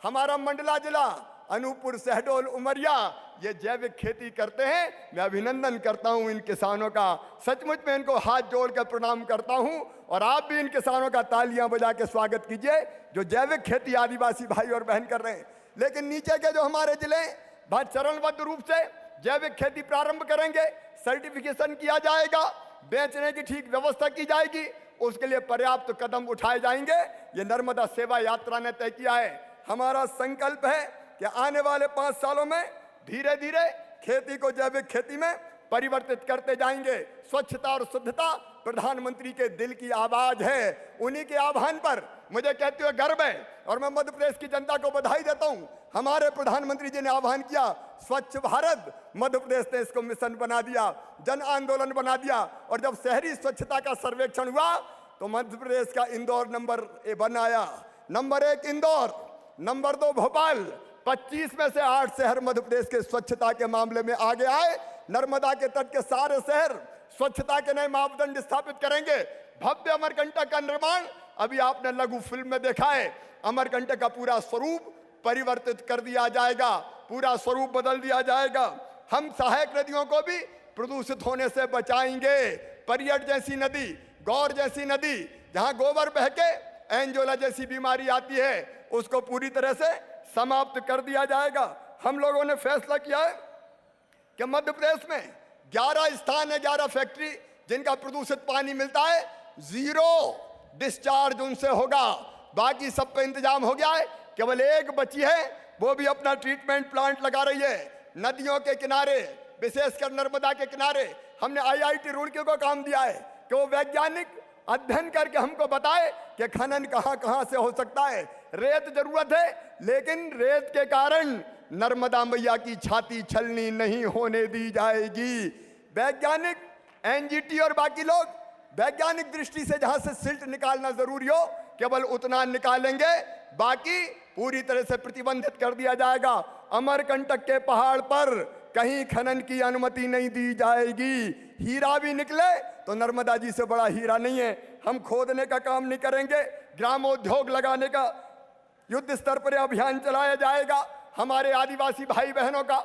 हमारा मंडला जिला, अनूपपुर, शहडोल, उमरिया, ये जैविक खेती करते हैं। मैं अभिनंदन करता हूं इन किसानों का, सचमुच में इनको हाथ जोड़ कर प्रणाम करता हूं। और आप भी इन किसानों का तालियां बजा के स्वागत कीजिए जो जैविक खेती आदिवासी भाई और बहन कर रहे हैं। लेकिन नीचे के जो हमारे जिले बहुत चरणबद्ध रूप से जैविक खेती प्रारंभ करेंगे, सर्टिफिकेशन किया जाएगा, बेचने की ठीक व्यवस्था की जाएगी, उसके लिए पर्याप्त कदम उठाए जाएंगे। ये नर्मदा सेवा यात्रा ने तय किया है। हमारा संकल्प है कि आने वाले 5 सालों में धीरे धीरे खेती को जैविक खेती में परिवर्तित करते जाएंगे। स्वच्छता और शुद्धता प्रधानमंत्री के दिल की आवाज है। उन्हीं के आह्वान पर मुझे कहते हुए गर्व है और मैं मध्य प्रदेश की जनता को बधाई देता हूं। हमारे प्रधानमंत्री जी ने आह्वान किया स्वच्छ भारत, मध्य प्रदेश ने इसको मिशन बना दिया, जन आंदोलन बना दिया। और जब शहरी स्वच्छता का सर्वेक्षण हुआ तो मध्य प्रदेश का इंदौर नंबर 1 आया। Number 1 Indore, number 2 Bhopal. 25 में से 8 शहर मध्य प्रदेश के स्वच्छता के मामले में आगे आए। नर्मदा के तट के सारे शहर स्वच्छता के नए मापदंड स्थापित करेंगे। भव्य अमरकंटक का निर्माण, अभी आपने लघु फिल्म में देखा है, अमरकंटक का पूरा स्वरूप परिवर्तित कर दिया जाएगा, पूरा स्वरूप बदल दिया जाएगा। हम सहायक नदियों को भी प्रदूषित होने से बचाएंगे। परियट जैसी नदी, गौर जैसी नदी, जहां गोबर बह के एंजोला जैसी बीमारी आती है, उसको पूरी तरह से समाप्त कर दिया जाएगा। हम लोगों ने फैसला किया है कि मध्य प्रदेश में 11 स्थान है, 11 फैक्ट्री जिनका प्रदूषित पानी मिलता है, 0 डिस्चार्ज उनसे होगा। बाकी सब पे इंतजाम हो गया है, केवल एक बची है, वो भी अपना ट्रीटमेंट प्लांट लगा रही है। नदियों के किनारे, विशेषकर नर्मदा के किनारे, हमने IIT रुड़की को काम दिया है कि वो वैज्ञानिक अध्ययन करके हमको बताए कि खनन कहां कहां से हो सकता है। रेत जरूरत है, लेकिन रेत के कारण नर्मदा मैया की छाती छलनी नहीं होने दी जाएगी। वैज्ञानिक NGT और बाकी लोग वैज्ञानिक दृष्टि से जहां से सिल्ट निकालना जरूरी हो केवल उतना निकालेंगे, बाकी पूरी तरह से प्रतिबंधित कर दिया जाएगा। अमरकंटक के पहाड़ पर कहीं खनन की अनुमति नहीं दी जाएगी। हीरा भी निकले तो नर्मदा जी से बड़ा हीरा नहीं है। हम खोदने का काम नहीं करेंगे। ग्रामोद्योग लगाने का युद्ध स्तर पर अभियान चलाया जाएगा। हमारे आदिवासी भाई बहनों का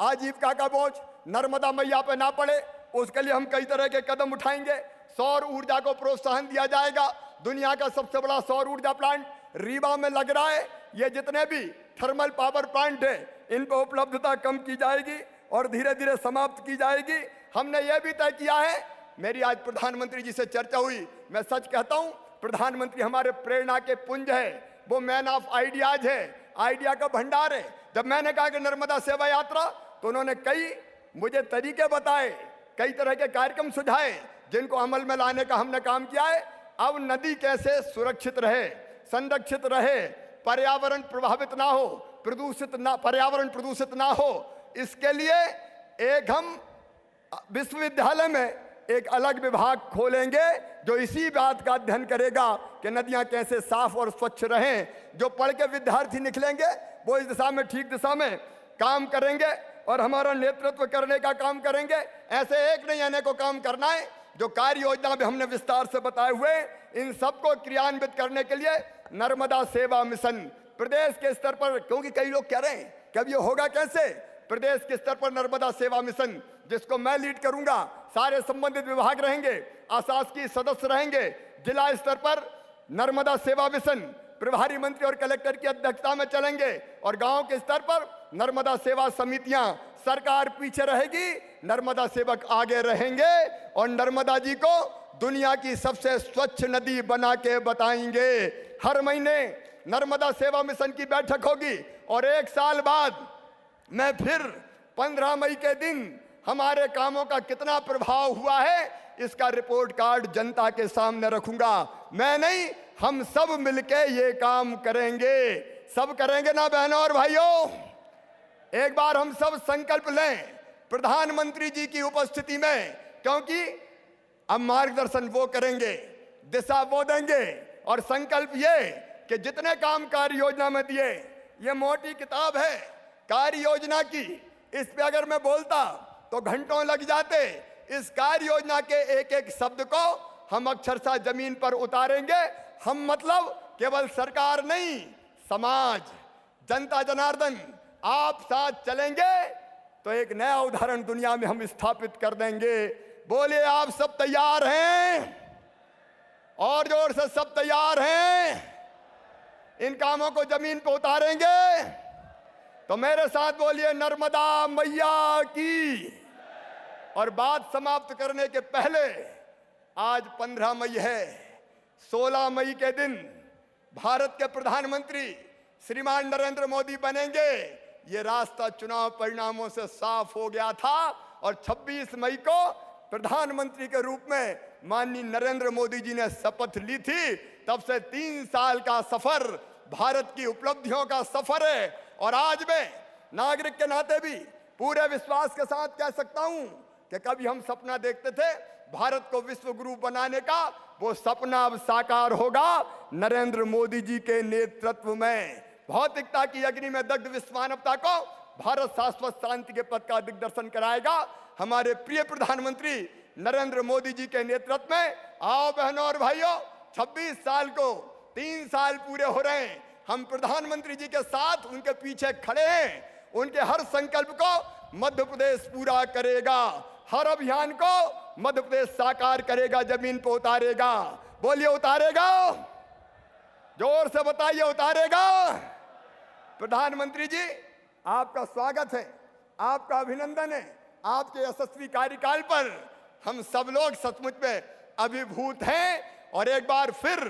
आजीविका का बोझ नर्मदा मैया पे ना पड़े, उसके लिए हम कई तरह के कदम उठाएंगे। सौर ऊर्जा को प्रोत्साहन दिया जाएगा। दुनिया का सबसे बड़ा सौर ऊर्जा प्लांट रीवा में लग रहा है। ये जितने भी थर्मल पावर प्लांट है, इन पर उपलब्धता कम की जाएगी और धीरे धीरे समाप्त की जाएगी। हमने ये भी तय किया है, मेरी आज प्रधानमंत्री जी से चर्चा हुई, मैं सच कहता हूं, प्रधानमंत्री हमारे प्रेरणा के पुंज है, वो मैन ऑफ आइडियाज है, आइडिया का भंडार है। जब मैंने कहा कि नर्मदा सेवा यात्रा, तो उन्होंने कई मुझे तरीके बताए, कई तरह के कार्यक्रम सुझाए, जिनको अमल में लाने का हमने काम किया है। अब नदी कैसे सुरक्षित रहे, संरक्षित रहे, पर्यावरण प्रभावित ना हो, पर्यावरण प्रदूषित ना हो, इसके लिए एक हम विश्वविद्यालय में एक अलग विभाग खोलेंगे जो इसी बात का अध्ययन करेगा कि नदियां कैसे साफ और स्वच्छ रहें। जो पढ़ के विद्यार्थी निकलेंगे वो इस दिशा में, ठीक दिशा में काम करेंगे और हमारा नेतृत्व करने का काम करेंगे। ऐसे एक नहीं अनेकों काम करना है। जो कार्य योजना भी हमने विस्तार से बताए हुए, इन सबको क्रियान्वित करने के लिए नर्मदा सेवा मिशन प्रदेश के स्तर पर, क्योंकि कई लोग कह रहे हैं कि अब ये होगा कैसे, प्रदेश के स्तर पर नर्मदा सेवा मिशन जिसको मैं लीड करूंगा, सारे संबंधित विभाग रहेंगे, अशासकीय सदस्य रहेंगे। जिला स्तर पर नर्मदा सेवा मिशन प्रभारी मंत्री और कलेक्टर की अध्यक्षता में चलेंगे और गांव के स्तर पर नर्मदा सेवा समितियां, सरकार पीछे रहेगी, नर्मदा सेवक आगे रहेंगे और नर्मदा जी को दुनिया की सबसे स्वच्छ नदी बना के बताएंगे। हर महीने नर्मदा सेवा मिशन की बैठक होगी और 1 साल बाद मैं फिर 15 मई के दिन हमारे कामों का कितना प्रभाव हुआ है इसका रिपोर्ट कार्ड जनता के सामने रखूंगा। मैं नहीं, हम सब मिलके ये काम करेंगे। सब करेंगे ना बहनों और भाइयों? एक बार हम सब संकल्प लें प्रधानमंत्री जी की उपस्थिति में, क्योंकि अब मार्गदर्शन वो करेंगे, दिशा वो देंगे और संकल्प ये कि जितने काम कार्य योजना में दिए, ये मोटी किताब है कार्य योजना की, इस पे अगर मैं बोलता तो घंटों लग जाते। इस कार्य योजना के एक एक शब्द को हम अक्षरशः जमीन पर उतारेंगे। हम मतलब केवल सरकार नहीं, समाज, जनता जनार्दन आप साथ चलेंगे तो एक नया उदाहरण दुनिया में हम स्थापित कर देंगे। बोलिए आप सब तैयार हैं? और जोर से सब तैयार हैं? इन कामों को जमीन पर उतारेंगे तो मेरे साथ बोलिए नर्मदा मैया की। और बात समाप्त करने के पहले, आज 15 मई है, 16 मई के दिन भारत के प्रधानमंत्री श्रीमान नरेंद्र मोदी बनेंगे। ये रास्ता चुनाव परिणामों से साफ हो गया था और 26 मई को प्रधानमंत्री के रूप में माननीय नरेंद्र मोदी जी ने शपथ ली थी। तब से 3 साल का सफर भारत की उपलब्धियों का सफर है और आज मैं नागरिक के नाते भी पूरे विश्वास के साथ कह सकता हूं कि कभी हम सपना देखते थे भारत को विश्व गुरु बनाने का, वो सपना अब साकार होगा नरेंद्र मोदी जी के नेतृत्व में। भौतिकता की अग्नि में दग्ध विश्व मानवता को भारत शाश्वत शांति के पथ का दिग्दर्शन कराएगा हमारे प्रिय प्रधानमंत्री नरेंद्र मोदी जी के नेतृत्व में। आओ बहनों और भाइयों, 26 साल को 3 साल पूरे हो रहे हैं, हम प्रधानमंत्री जी के साथ उनके पीछे खड़े हैं। उनके हर संकल्प को मध्य प्रदेश पूरा करेगा, हर अभियान को मध्य प्रदेश साकार करेगा, जमीन पर उतारेगा। बोलिए उतारेगा? जोर से बताइए उतारेगा? प्रधानमंत्री जी आपका स्वागत है, आपका अभिनंदन है। आपके यशस्वी कार्यकाल पर हम सब लोग सचमुच में अभिभूत हैं और एक बार फिर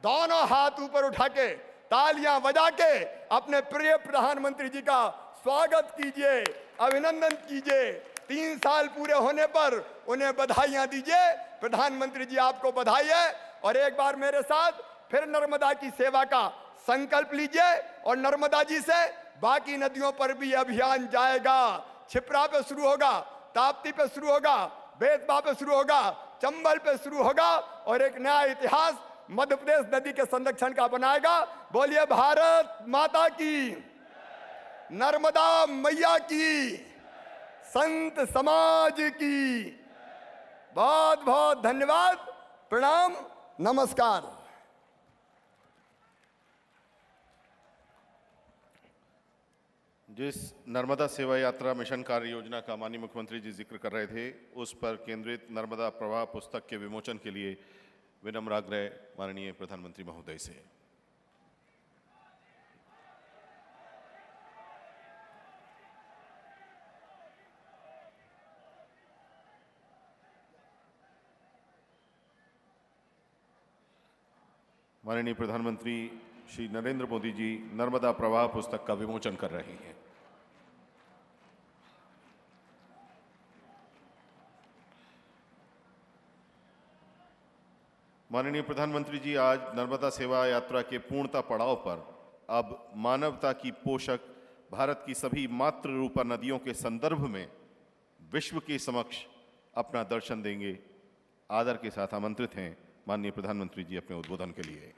दोनों हाथ ऊपर उठा के तालियां बजा के अपने प्रिय प्रधानमंत्री जी का स्वागत कीजिए, अभिनंदन कीजिए। 3 साल पूरे होने पर उन्हें बधाइयां दीजिए। प्रधानमंत्री जी आपको बधाई है और एक बार मेरे साथ फिर नर्मदा की सेवा का संकल्प लीजिए और नर्मदा जी से बाकी नदियों पर भी अभियान जाएगा। छिप्रा पे शुरू होगा, ताप्ती पे शुरू होगा, बेतवा पे शुरू होगा, चंबल पे शुरू होगा और एक नया इतिहास मध्य प्रदेश नदी के संरक्षण का बनाएगा। बोलिए भारत माता की, नर्मदा मैया की, संत समाज की। बहुत बहुत धन्यवाद, प्रणाम, नमस्कार। जिस नर्मदा सेवा यात्रा मिशन कार्य योजना का माननीय मुख्यमंत्री जी जिक्र कर रहे थे, उस पर केंद्रित नर्मदा प्रवाह पुस्तक के विमोचन के लिए विनम्र आग्रह माननीय प्रधानमंत्री महोदय से। माननीय प्रधानमंत्री श्री नरेंद्र मोदी जी नर्मदा प्रवाह पुस्तक का विमोचन कर रहे हैं। माननीय प्रधानमंत्री जी आज नर्मदा सेवा यात्रा के पूर्णता पड़ाव पर अब मानवता की पोषक भारत की सभी मातृ रूपा नदियों के संदर्भ में विश्व के समक्ष अपना दर्शन देंगे। आदर के साथ आमंत्रित हैं माननीय प्रधानमंत्री जी अपने उद्बोधन के लिए।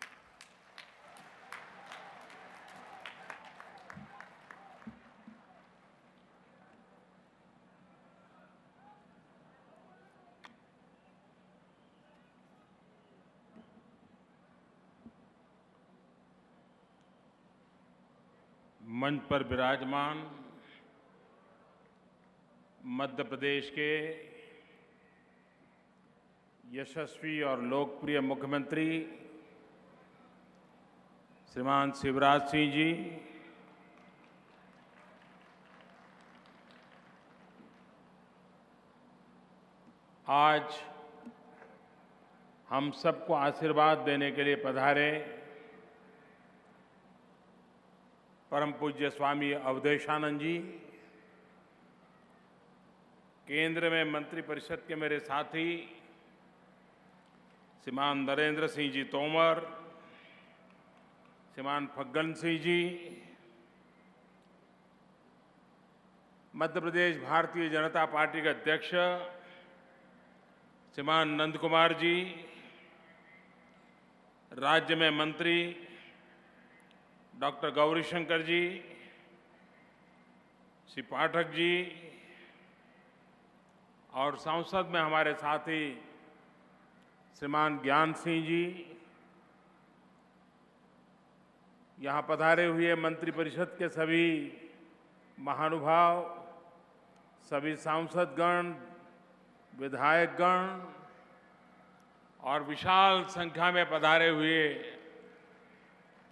मंच पर विराजमान मध्य प्रदेश के यशस्वी और लोकप्रिय मुख्यमंत्री श्रीमान शिवराज सिंह जी, आज हम सबको आशीर्वाद देने के लिए पधारे परम पूज्य स्वामी अवधेशानंद जी, केंद्र में मंत्रिपरिषद के मेरे साथी श्रीमान नरेंद्र सिंह जी तोमर, श्रीमान फग्गन सिंह जी, मध्य प्रदेश भारतीय जनता पार्टी के अध्यक्ष श्रीमान नंद कुमार जी, राज्य में मंत्री डॉक्टर गौरीशंकर जी, श्री पाठक जी और संसद में हमारे साथी श्रीमान ज्ञान सिंह जी, यहाँ पधारे हुए मंत्रिपरिषद के सभी महानुभाव, सभी सांसदगण, विधायकगण और विशाल संख्या में पधारे हुए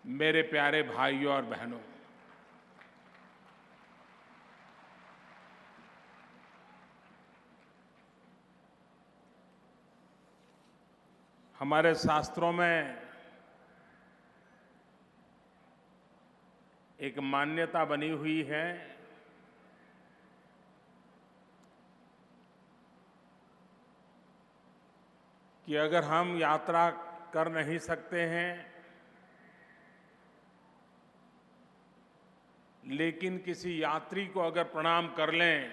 मेरे प्यारे भाइयों और बहनों, हमारे शास्त्रों में एक मान्यता बनी हुई है कि अगर हम यात्रा कर नहीं सकते हैं लेकिन किसी यात्री को अगर प्रणाम कर लें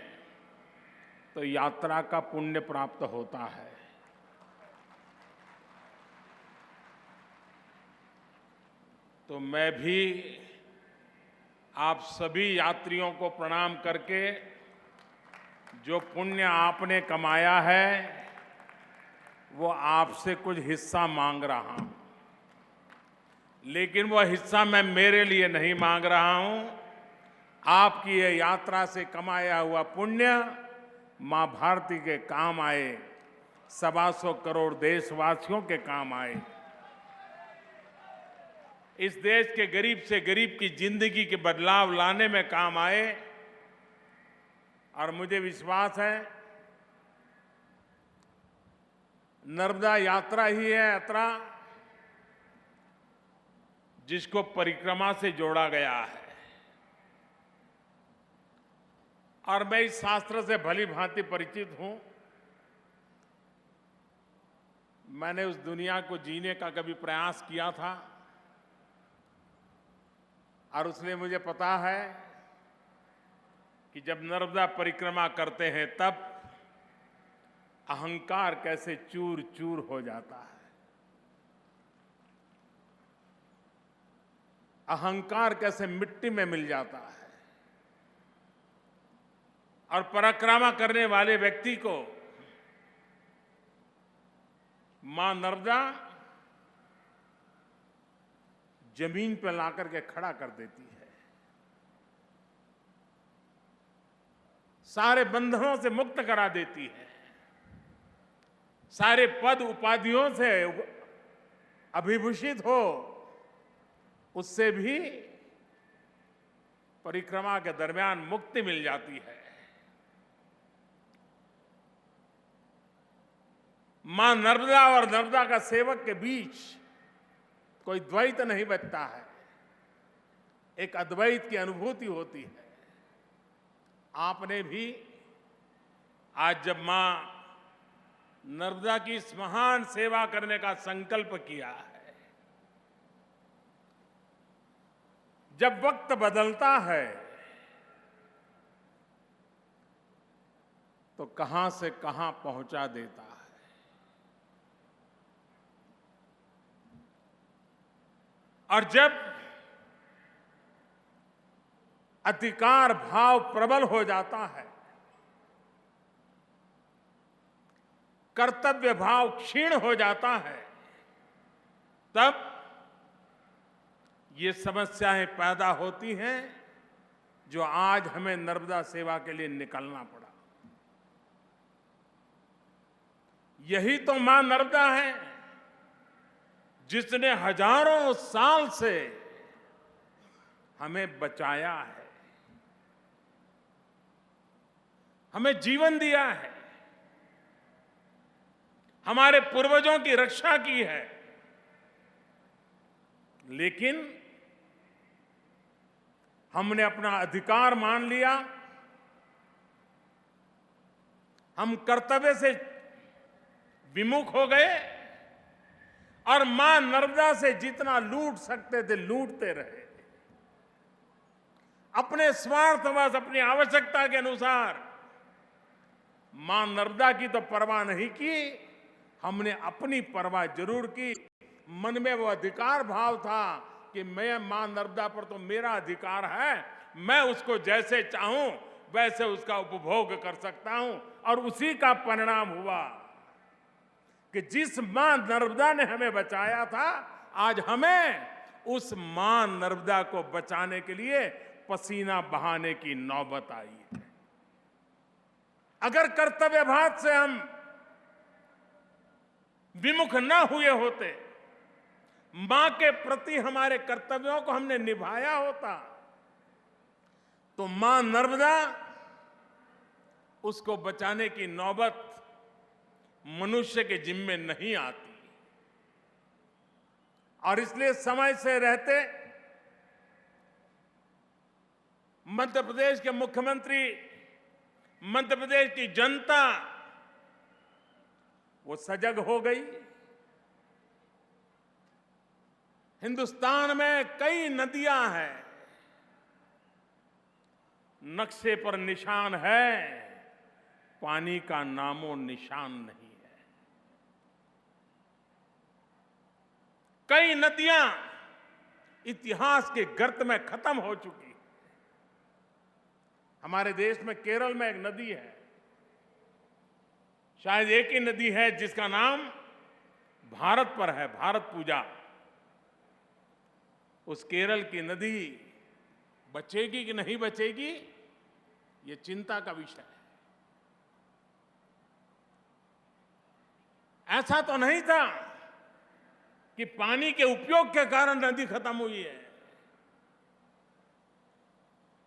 तो यात्रा का पुण्य प्राप्त होता है। तो मैं भी आप सभी यात्रियों को प्रणाम करके जो पुण्य आपने कमाया है वो आपसे कुछ हिस्सा मांग रहा हूं, लेकिन वह हिस्सा मैं मेरे लिए नहीं मांग रहा हूं। आपकी ये यात्रा से कमाया हुआ पुण्य मां भारती के काम आए, 125 करोड़ देशवासियों के काम आए, इस देश के गरीब से गरीब की जिंदगी के बदलाव लाने में काम आए। और मुझे विश्वास है नर्मदा यात्रा ही है यात्रा जिसको परिक्रमा से जोड़ा गया है। और मैं इस शास्त्र से भली भांति परिचित हूं। मैंने उस दुनिया को जीने का कभी प्रयास किया था और उसलिए मुझे पता है कि जब नर्मदा परिक्रमा करते हैं तब अहंकार कैसे चूर चूर हो जाता है, अहंकार कैसे मिट्टी में मिल जाता है। और परिक्रमा करने वाले व्यक्ति को मां नर्मदा जमीन पर लाकर के खड़ा कर देती है, सारे बंधनों से मुक्त करा देती है, सारे पद उपाधियों से अभिभूषित हो उससे भी परिक्रमा के दरमियान मुक्ति मिल जाती है। मां नर्मदा और नर्मदा का सेवक के बीच कोई द्वैत नहीं बचता है, एक अद्वैत की अनुभूति होती है। आपने भी आज जब मां नर्मदा की इस महान सेवा करने का संकल्प किया है, जब वक्त बदलता है तो कहां से कहां पहुंचा देता है। और जब अधिकार भाव प्रबल हो जाता है, कर्तव्य भाव क्षीण हो जाता है, तब ये समस्याएं पैदा होती हैं जो आज हमें नर्मदा सेवा के लिए निकलना पड़ा। यही तो मां नर्मदा है जिसने हजारों साल से हमें बचाया है, हमें जीवन दिया है, हमारे पूर्वजों की रक्षा की है। लेकिन हमने अपना अधिकार मान लिया, हम कर्तव्य से विमुख हो गए और मां नर्मदा से जितना लूट सकते थे लूटते रहे। अपने स्वार्थवश, अपनी आवश्यकता के अनुसार मां नर्मदा की तो परवाह नहीं की, हमने अपनी परवाह जरूर की। मन में वो अधिकार भाव था कि मैं मां नर्मदा पर तो मेरा अधिकार है, मैं उसको जैसे चाहूं वैसे उसका उपभोग कर सकता हूं। और उसी का परिणाम हुआ कि जिस मां नर्मदा ने हमें बचाया था, आज हमें उस मां नर्मदा को बचाने के लिए पसीना बहाने की नौबत आई है। अगर कर्तव्यभाव से हम विमुख न हुए होते, मां के प्रति हमारे कर्तव्यों को हमने निभाया होता, तो मां नर्मदा उसको बचाने की नौबत मनुष्य के जिम्मे नहीं आती। और इसलिए समय से रहते मध्य प्रदेश के मुख्यमंत्री, मध्य प्रदेश की जनता वो सजग हो गई। हिंदुस्तान में कई नदियां हैं, नक्शे पर निशान है, पानी का नामो निशान नहीं है। कई नदियां इतिहास के गर्त में खत्म हो चुकी हैं। हमारे देश में केरल में एक नदी है, शायद एक ही नदी है जिसका नाम भारत पर है, भारत पूजा। उस केरल की नदी बचेगी कि नहीं बचेगी, ये चिंता का विषय है। ऐसा तो नहीं था कि पानी के उपयोग के कारण नदी खत्म हुई है।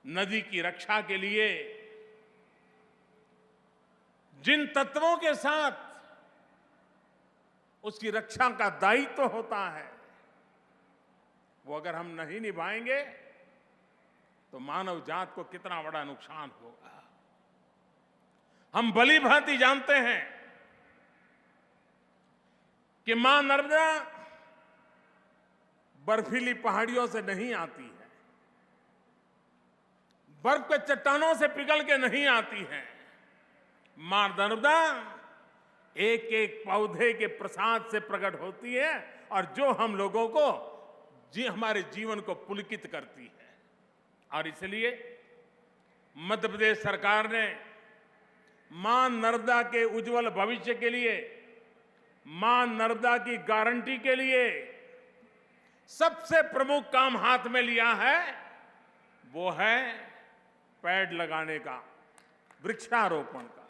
नदी की रक्षा के लिए जिन तत्वों के साथ उसकी रक्षा का दायित्व होता है, वो अगर हम नहीं निभाएंगे तो मानव जात को कितना बड़ा नुकसान होगा। हम भली भांति जानते हैं कि मां नर्मदा बर्फीली पहाड़ियों से नहीं आती है, बर्फ के चट्टानों से पिघल के नहीं आती है। मां नर्मदा एक एक पौधे के प्रसाद से प्रकट होती है और जो हम लोगों को हमारे जीवन को पुलकित करती है। और इसलिए मध्य प्रदेश सरकार ने मां नर्मदा के उज्जवल भविष्य के लिए, मां नर्मदा की गारंटी के लिए सबसे प्रमुख काम हाथ में लिया है, वो है पेड़ लगाने का, वृक्षारोपण का।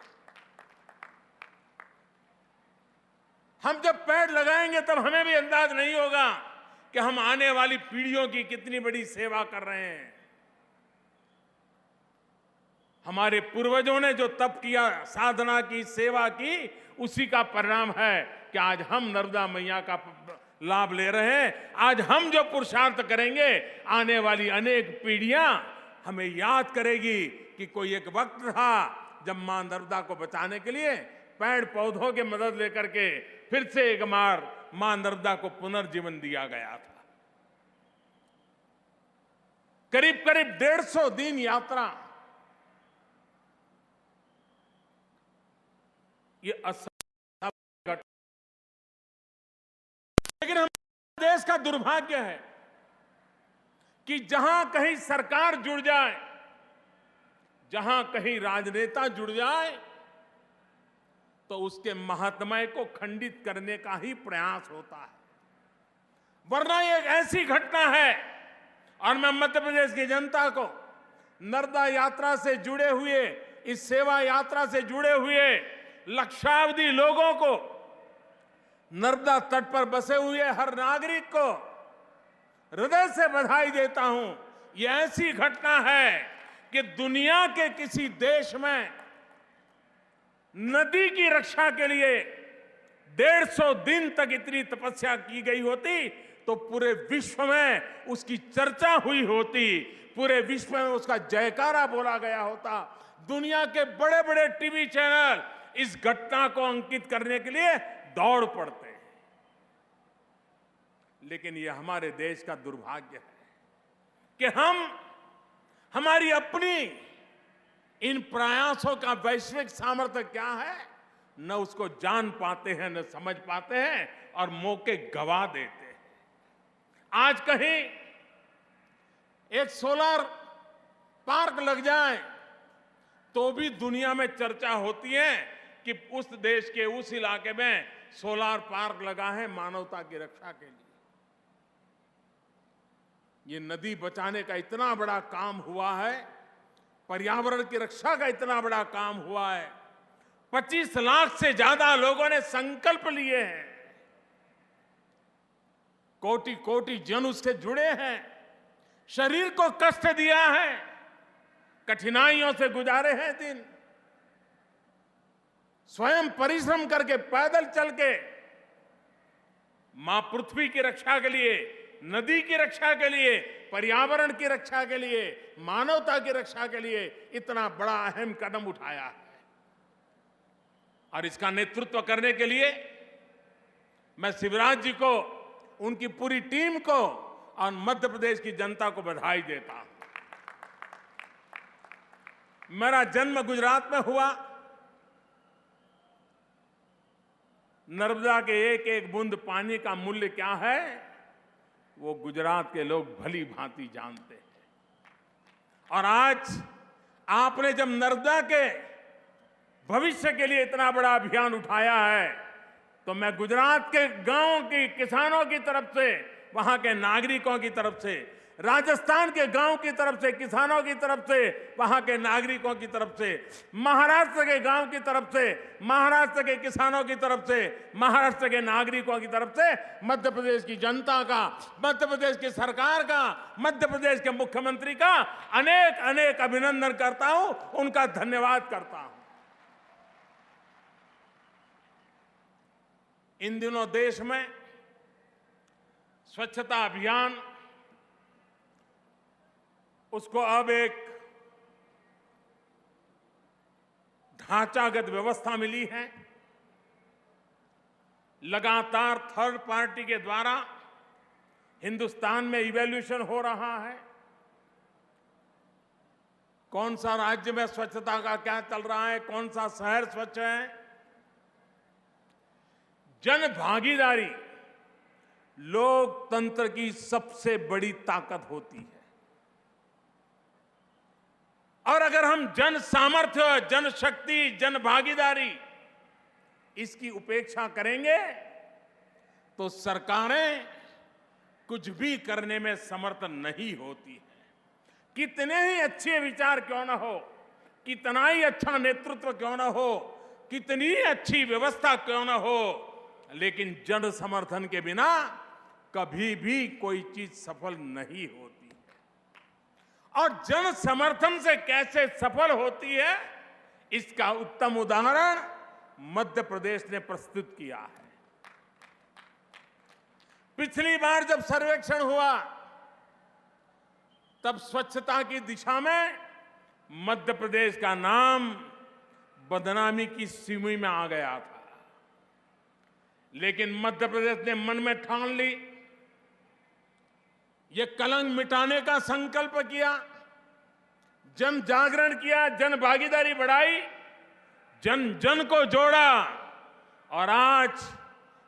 हम जब पेड़ लगाएंगे तब हमें भी अंदाज नहीं होगा कि हम आने वाली पीढ़ियों की कितनी बड़ी सेवा कर रहे हैं। हमारे पूर्वजों ने जो तप किया, साधना की, सेवा की, उसी का परिणाम है कि आज हम नर्मदा मैया का लाभ ले रहे हैं। आज हम जो पुरुषार्थ करेंगे, आने वाली अनेक पीढ़ियां हमें याद करेगी कि कोई एक वक्त था जब मां नर्मदा को बचाने के लिए पेड़ पौधों की मदद लेकर के फिर से एक बार मां नर्मदा को पुनर्जीवन दिया गया था। करीब करीब 150 दिन यात्रा, ये असंभव घटना। लेकिन हमारे देश का दुर्भाग्य है कि जहां कहीं सरकार जुड़ जाए, जहां कहीं राजनेता जुड़ जाए, तो उसके महात्म्य को खंडित करने का ही प्रयास होता है। वरना ये एक ऐसी घटना है, और मैं मध्य प्रदेश की जनता को नर्मदा यात्रा से जुड़े हुए, इस सेवा यात्रा से जुड़े हुए लक्षावधि लोगों को, नर्मदा तट पर बसे हुए हर नागरिक को हृदय से बधाई देता हूं। ये ऐसी घटना है कि दुनिया के किसी देश में नदी की रक्षा के लिए 150 दिन तक इतनी तपस्या की गई होती तो पूरे विश्व में उसकी चर्चा हुई होती, पूरे विश्व में उसका जयकारा बोला गया होता। दुनिया के बड़े बड़े टीवी चैनल इस घटना को अंकित करने के लिए दौड़ पड़ते हैं। लेकिन यह हमारे देश का दुर्भाग्य है कि हमारी अपनी इन प्रयासों का वैश्विक सामर्थ्य क्या है, न उसको जान पाते हैं, न समझ पाते हैं और मौके गवा देते हैं। आज कहीं एक सोलर पार्क लग जाए तो भी दुनिया में चर्चा होती है कि उस देश के उस इलाके में सोलर पार्क लगा है मानवता की रक्षा के लिए। ये नदी बचाने का इतना बड़ा काम हुआ है, पर्यावरण की रक्षा का इतना बड़ा काम हुआ है, 25 लाख से ज्यादा लोगों ने संकल्प लिए हैं, कोटि कोटि जन उससे जुड़े हैं, शरीर को कष्ट दिया है, कठिनाइयों से गुजारे हैं दिन, स्वयं परिश्रम करके पैदल चल के मां पृथ्वी की रक्षा के लिए, नदी की रक्षा के लिए, पर्यावरण की रक्षा के लिए, मानवता की रक्षा के लिए इतना बड़ा अहम कदम उठाया है। और इसका नेतृत्व करने के लिए मैं शिवराज जी को, उनकी पूरी टीम को और मध्य प्रदेश की जनता को बधाई देता हूं। मेरा जन्म गुजरात में हुआ। नर्मदा के एक एक बूंद पानी का मूल्य क्या है वो गुजरात के लोग भली भांति जानते हैं। और आज आपने जब नर्मदा के भविष्य के लिए इतना बड़ा अभियान उठाया है तो मैं गुजरात के गांवों के किसानों की तरफ से, वहां के नागरिकों की तरफ से, राजस्थान के गांव की तरफ से, किसानों की तरफ से, वहां के नागरिकों की तरफ से, महाराष्ट्र के गांव की तरफ से, महाराष्ट्र के किसानों की तरफ से, महाराष्ट्र के नागरिकों की तरफ से मध्य प्रदेश की जनता का, मध्य प्रदेश की सरकार का, मध्य प्रदेश के मुख्यमंत्री का अनेक अनेक अभिनंदन करता हूं, उनका धन्यवाद करता हूं। इन दिनों देश में स्वच्छता अभियान, उसको अब एक ढांचागत व्यवस्था मिली है। लगातार थर्ड पार्टी के द्वारा हिंदुस्तान में इवैल्यूएशन हो रहा है। कौन सा राज्य में स्वच्छता का क्या चल रहा है, कौन सा शहर स्वच्छ है। जन भागीदारी लोकतंत्र की सबसे बड़ी ताकत होती है। और अगर हम जन सामर्थ्य, जन शक्ति, जन भागीदारी इसकी उपेक्षा करेंगे तो सरकारें कुछ भी करने में समर्थ नहीं होती है। कितने ही अच्छे विचार क्यों ना हो, कितना ही अच्छा नेतृत्व क्यों ना हो, कितनी ही अच्छी व्यवस्था क्यों ना हो, लेकिन जन समर्थन के बिना कभी भी कोई चीज सफल नहीं होती। और जन समर्थन से कैसे सफल होती है इसका उत्तम उदाहरण मध्य प्रदेश ने प्रस्तुत किया है। पिछली बार जब सर्वेक्षण हुआ तब स्वच्छता की दिशा में मध्य प्रदेश का नाम बदनामी की सीमा में आ गया था। लेकिन मध्य प्रदेश ने मन में ठान ली, ये कलंक मिटाने का संकल्प किया, जन जागरण किया, जन भागीदारी बढ़ाई, जन जन को जोड़ा। और आज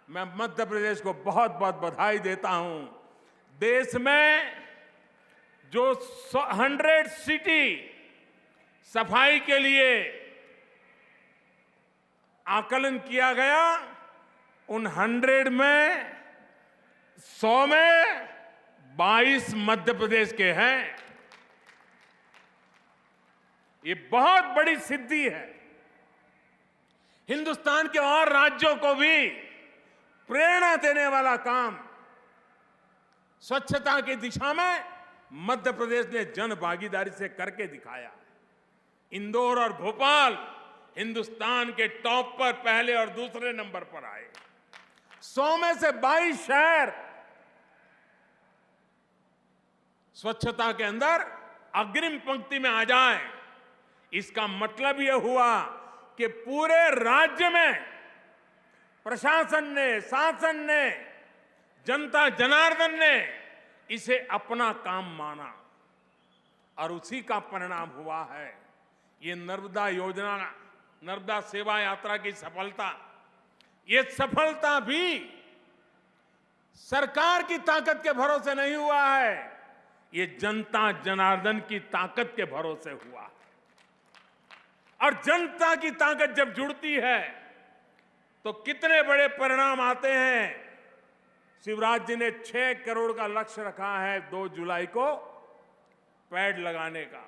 मैं मध्य प्रदेश को बहुत बहुत बधाई देता हूं। देश में जो 100 सिटी सफाई के लिए आकलन किया गया, उन 100 में 100 में 22 मध्य प्रदेश के हैं। ये बहुत बड़ी सिद्धि है। हिंदुस्तान के और राज्यों को भी प्रेरणा देने वाला काम स्वच्छता की दिशा में मध्य प्रदेश ने जन भागीदारी से करके दिखाया। इंदौर और भोपाल हिंदुस्तान के टॉप पर पहले और दूसरे नंबर पर आए। 100 में से 22 शहर स्वच्छता के अंदर अग्रिम पंक्ति में आ जाए। इसका मतलब यह हुआ कि पूरे राज्य में प्रशासन ने, शासन ने, जनता जनार्दन ने इसे अपना काम माना और उसी का परिणाम हुआ है ये नर्मदा योजना, नर्मदा सेवा यात्रा की सफलता। ये सफलता भी सरकार की ताकत के भरोसे नहीं हुआ है, ये जनता जनार्दन की ताकत के भरोसे हुआ। और जनता की ताकत जब जुड़ती है तो कितने बड़े परिणाम आते हैं। शिवराज जी ने 6 करोड़ का लक्ष्य रखा है 2 जुलाई को पेड़ लगाने का,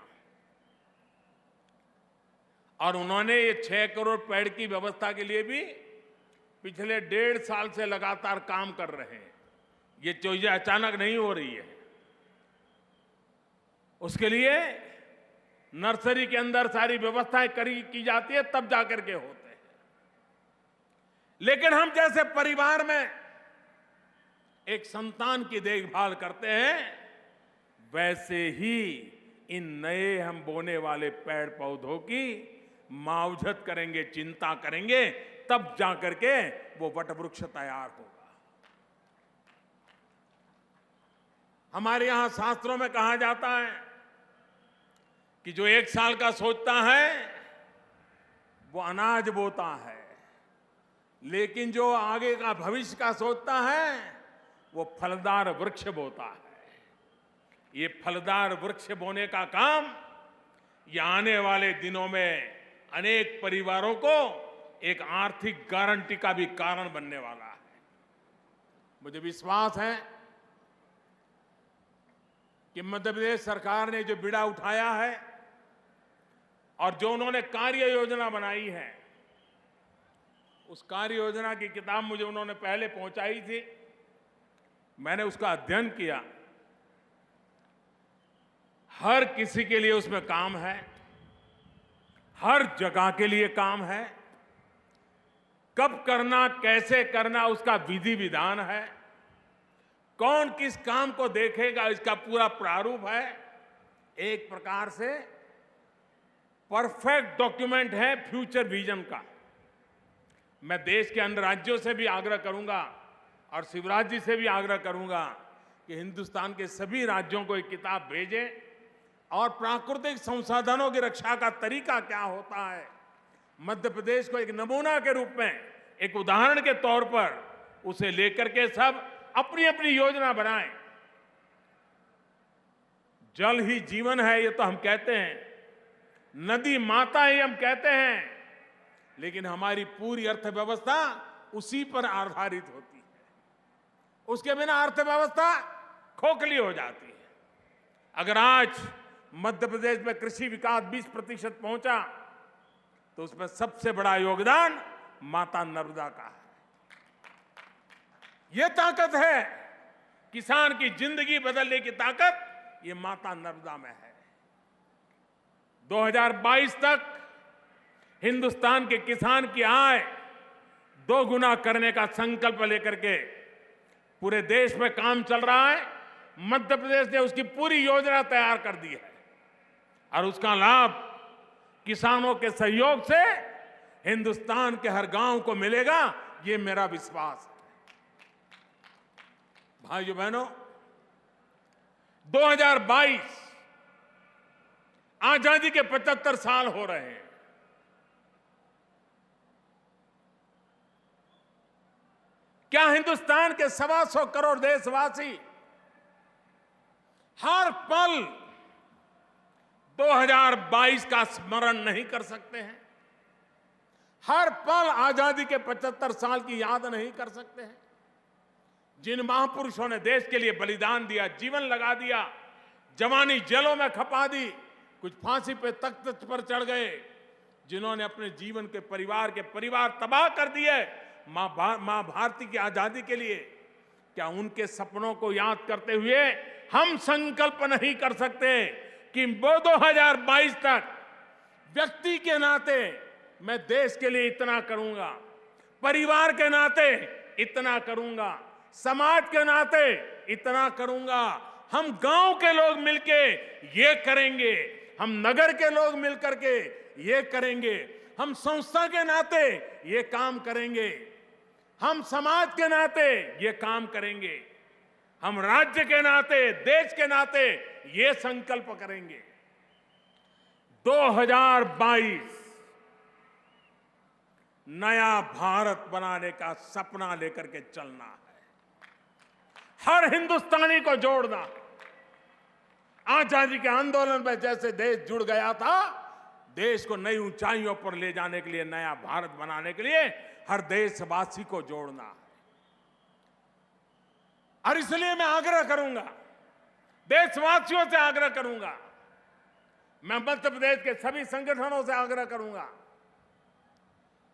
और उन्होंने ये 6 करोड़ पेड़ की व्यवस्था के लिए भी पिछले 1.5 साल से लगातार काम कर रहे हैं। ये चीजें अचानक नहीं हो रही है। उसके लिए नर्सरी के अंदर सारी व्यवस्थाएं की जाती है, तब जाकर के होते हैं। लेकिन हम जैसे परिवार में एक संतान की देखभाल करते हैं, वैसे ही इन नए हम बोने वाले पेड़ पौधों की मावजत करेंगे, चिंता करेंगे, तब जाकर के वो वटवृक्ष तैयार होगा। हमारे यहां शास्त्रों में कहा जाता है कि जो 1 साल का सोचता है वो अनाज बोता है, लेकिन जो आगे का भविष्य का सोचता है वो फलदार वृक्ष बोता है। ये फलदार वृक्ष बोने का काम ये आने वाले दिनों में अनेक परिवारों को एक आर्थिक गारंटी का भी कारण बनने वाला है। मुझे विश्वास है कि मध्य प्रदेश सरकार ने जो बीड़ा उठाया है और जो उन्होंने कार्य योजना बनाई है, उस कार्य योजना की किताब मुझे उन्होंने पहले पहुंचाई थी, मैंने उसका अध्ययन किया। हर किसी के लिए उसमें काम है, हर जगह के लिए काम है, कब करना, कैसे करना, उसका विधि विधान है, कौन किस काम को देखेगा, इसका पूरा प्रारूप है। एक प्रकार से परफेक्ट डॉक्यूमेंट है फ्यूचर विजन का। मैं देश के अन्य राज्यों से भी आग्रह करूंगा और शिवराज जी से भी आग्रह करूंगा कि हिंदुस्तान के सभी राज्यों को एक किताब भेजें और प्राकृतिक संसाधनों की रक्षा का तरीका क्या होता है, मध्य प्रदेश को एक नमूना के रूप में, एक उदाहरण के तौर पर उसे लेकर के सब अपनी अपनी योजना बनाएं। जल ही जीवन है ये तो हम कहते हैं, नदी माता ही हम कहते हैं, लेकिन हमारी पूरी अर्थव्यवस्था उसी पर आधारित होती है। उसके बिना अर्थव्यवस्था खोखली हो जाती है। अगर आज मध्य प्रदेश में कृषि विकास 20% पहुंचा तो उसमें सबसे बड़ा योगदान माता नर्मदा का है। यह ताकत है, किसान की जिंदगी बदलने की ताकत ये माता नर्मदा में है। 2022 तक हिंदुस्तान के किसान की आय 2 गुना करने का संकल्प लेकर के पूरे देश में काम चल रहा है। मध्य प्रदेश ने उसकी पूरी योजना तैयार कर दी है और उसका लाभ किसानों के सहयोग से हिंदुस्तान के हर गांव को मिलेगा, ये मेरा विश्वास है। भाइयों बहनों, 2022 आजादी के 75 साल हो रहे हैं। क्या हिंदुस्तान के 125 करोड़ देशवासी हर पल 2022 का स्मरण नहीं कर सकते हैं? हर पल आजादी के 75 साल की याद नहीं कर सकते हैं? जिन महापुरुषों ने देश के लिए बलिदान दिया, जीवन लगा दिया, जवानी जेलों में खपा दी, कुछ फांसी पे तख्त पर चढ़ गए, जिन्होंने अपने जीवन के परिवार तबाह कर दिए मां भारती की आजादी के लिए, क्या उनके सपनों को याद करते हुए हम संकल्प नहीं कर सकते कि वो 2022 तक व्यक्ति के नाते मैं देश के लिए इतना करूंगा, परिवार के नाते इतना करूंगा, समाज के नाते इतना करूंगा, हम गांव के लोग मिलके ये करेंगे, हम नगर के लोग मिलकर के ये करेंगे, हम संस्था के नाते ये काम करेंगे, हम समाज के नाते ये काम करेंगे, हम राज्य के नाते, देश के नाते ये संकल्प करेंगे। 2022 नया भारत बनाने का सपना लेकर के चलना है, हर हिंदुस्तानी को जोड़ना है। आजादी के आंदोलन में जैसे देश जुड़ गया था, देश को नई ऊंचाइयों पर ले जाने के लिए, नया भारत बनाने के लिए हर देशवासी को जोड़ना है। और इसलिए मैं आग्रह करूंगा, देशवासियों से आग्रह करूंगा, मैं मध्य प्रदेश के सभी संगठनों से आग्रह करूंगा,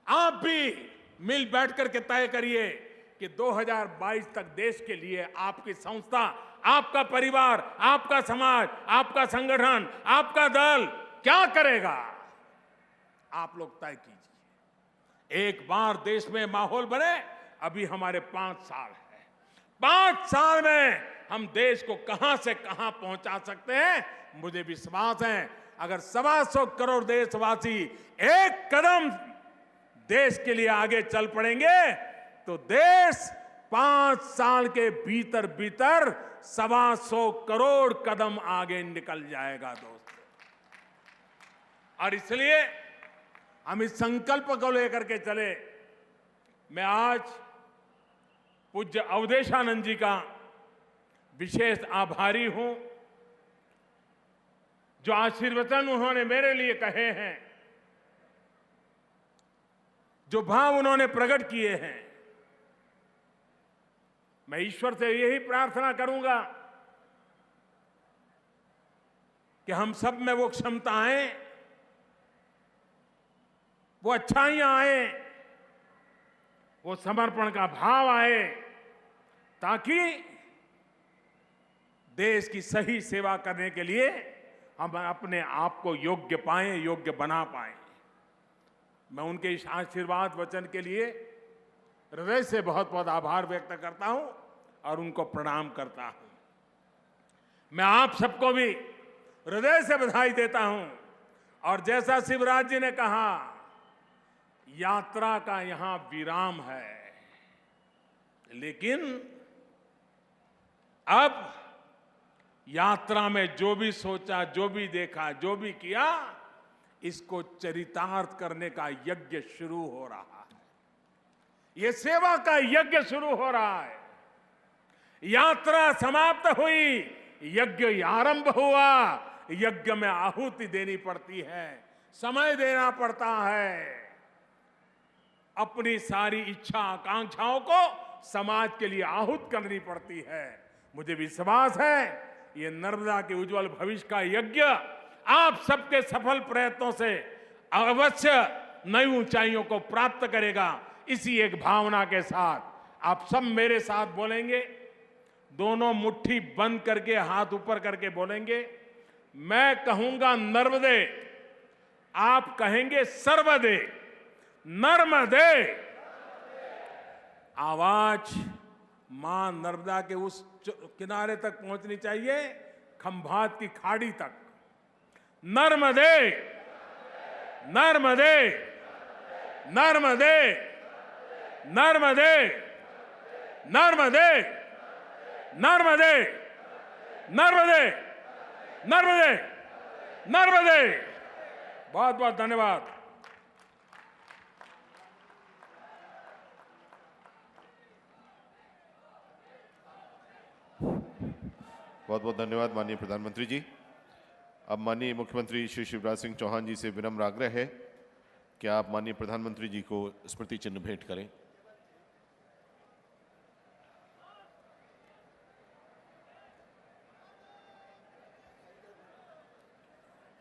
आप भी मिल बैठ करके तय करिए कि 2022 तक देश के लिए आपकी संस्था, आपका परिवार, आपका समाज, आपका संगठन, आपका दल क्या करेगा। आप लोग तय कीजिए। एक बार देश में माहौल बने, अभी हमारे 5 साल है, 5 साल में हम देश को कहां से कहां पहुंचा सकते हैं। मुझे विश्वास है अगर 125 करोड़ देशवासी एक कदम देश के लिए आगे चल पड़ेंगे तो देश 5 साल के भीतर 125 करोड़ कदम आगे निकल जाएगा दोस्तों। और इसलिए हम इस संकल्प को लेकर के चले। मैं आज पूज्य अवधेशानंद जी का विशेष आभारी हूं, जो आशीर्वचन उन्होंने मेरे लिए कहे हैं, जो भाव उन्होंने प्रकट किए हैं। मैं ईश्वर से यही प्रार्थना करूंगा कि हम सब में वो क्षमता आए, वो अच्छाइयां आए, वो समर्पण का भाव आए, ताकि देश की सही सेवा करने के लिए हम अपने आप को योग्य पाएं, योग्य बना पाएं। मैं उनके इस आशीर्वाद वचन के लिए हृदय से बहुत बहुत आभार व्यक्त करता हूं और उनको प्रणाम करता हूं। मैं आप सबको भी हृदय से बधाई देता हूं। और जैसा शिवराज जी ने कहा, यात्रा का यहां विराम है, लेकिन अब यात्रा में जो भी सोचा, जो भी देखा, जो भी किया, इसको चरितार्थ करने का यज्ञ शुरू हो रहा है। ये सेवा का यज्ञ शुरू हो रहा है। यात्रा समाप्त हुई, यज्ञ आरंभ हुआ। यज्ञ में आहुति देनी पड़ती है, समय देना पड़ता है, अपनी सारी इच्छा आकांक्षाओं को समाज के लिए आहूत करनी पड़ती है। मुझे विश्वास है ये नर्मदा के उज्जवल भविष्य का यज्ञ आप सबके सफल प्रयत्नों से अवश्य नई ऊंचाइयों को प्राप्त करेगा। इसी एक भावना के साथ आप सब मेरे साथ बोलेंगे, दोनों मुट्ठी बंद करके हाथ ऊपर करके बोलेंगे। मैं कहूंगा नर्मदे, आप कहेंगे सर्वदे। नर्मदे। आवाज मां नर्मदा के उस किनारे तक पहुंचनी चाहिए, खंभात की खाड़ी तक। नर्मदे, नर्मदे, नर्मदे, नर्मदे, नर्मदे, नर्मदे, नर्मदे, नर्मदे, नर्मदे। बहुत बहुत धन्यवाद। बहुत बहुत धन्यवाद माननीय प्रधानमंत्री जी। अब माननीय मुख्यमंत्री श्री शिवराज सिंह चौहान जी से विनम्र आग्रह है कि आप माननीय प्रधानमंत्री जी को स्मृति चिन्ह भेंट करें।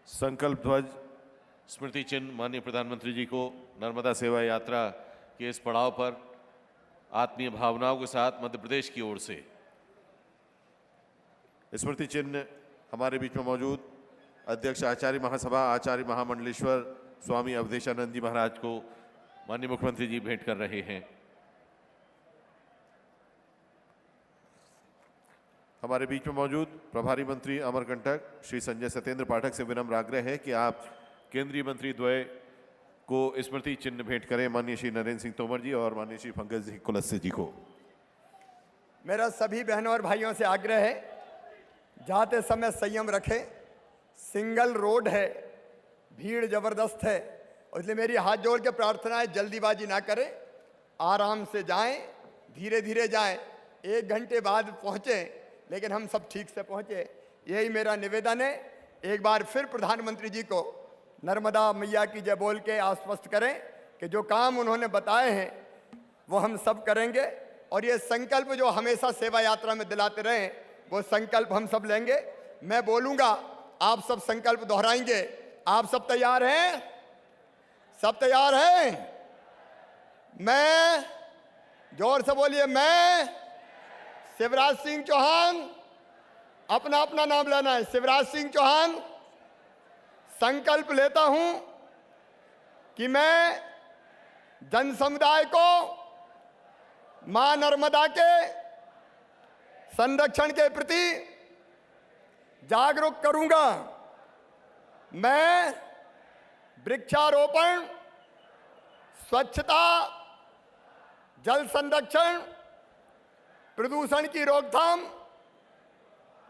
संकल्प ध्वज स्मृति चिन्ह माननीय प्रधानमंत्री जी को नर्मदा सेवा यात्रा के इस पड़ाव पर आत्मीय भावनाओं के साथ मध्य प्रदेश की ओर से। स्मृति चिन्ह हमारे बीच में मौजूद अध्यक्ष आचार्य महासभा आचार्य महामंडलेश्वर स्वामी अवधेशानंद जी महाराज को माननीय मुख्यमंत्री जी भेंट कर रहे हैं। हमारे बीच में मौजूद प्रभारी मंत्री अमरकंटक श्री संजय सत्येंद्र पाठक से विनम्र आग्रह है कि आप केंद्रीय मंत्री द्वय को स्मृति चिन्ह भेंट करें, माननीय श्री नरेंद्र सिंह तोमर जी और माननीय श्री पंकज सिंह कुलस्ते जी को। मेरा सभी बहनों और भाइयों से आग्रह है, जाते समय संयम रखें। सिंगल रोड है, भीड़ जबरदस्त है, इसलिए मेरी हाथ जोड़ के प्रार्थना है, जल्दीबाजी ना करें, आराम से जाएं, धीरे धीरे जाएं। 1 घंटे बाद पहुंचे, लेकिन हम सब ठीक से पहुंचे, यही मेरा निवेदन है। एक बार फिर प्रधानमंत्री जी को नर्मदा मैया की जय बोल के आश्वस्त करें कि जो काम उन्होंने बताए हैं वो हम सब करेंगे, और ये संकल्प जो हमेशा सेवा यात्रा में दिलाते रहे वो संकल्प हम सब लेंगे। मैं बोलूँगा, आप सब संकल्प दोहराएंगे। आप सब तैयार हैं? सब तैयार हैं? मैं, जोर से बोलिए, मैं शिवराज सिंह चौहान, अपना अपना नाम लेना है, शिवराज सिंह चौहान संकल्प लेता हूं कि मैं जन समुदाय को मां नर्मदा के संरक्षण के प्रति जागरूक करूंगा। मैं वृक्षारोपण, स्वच्छता, जल संरक्षण, प्रदूषण की रोकथाम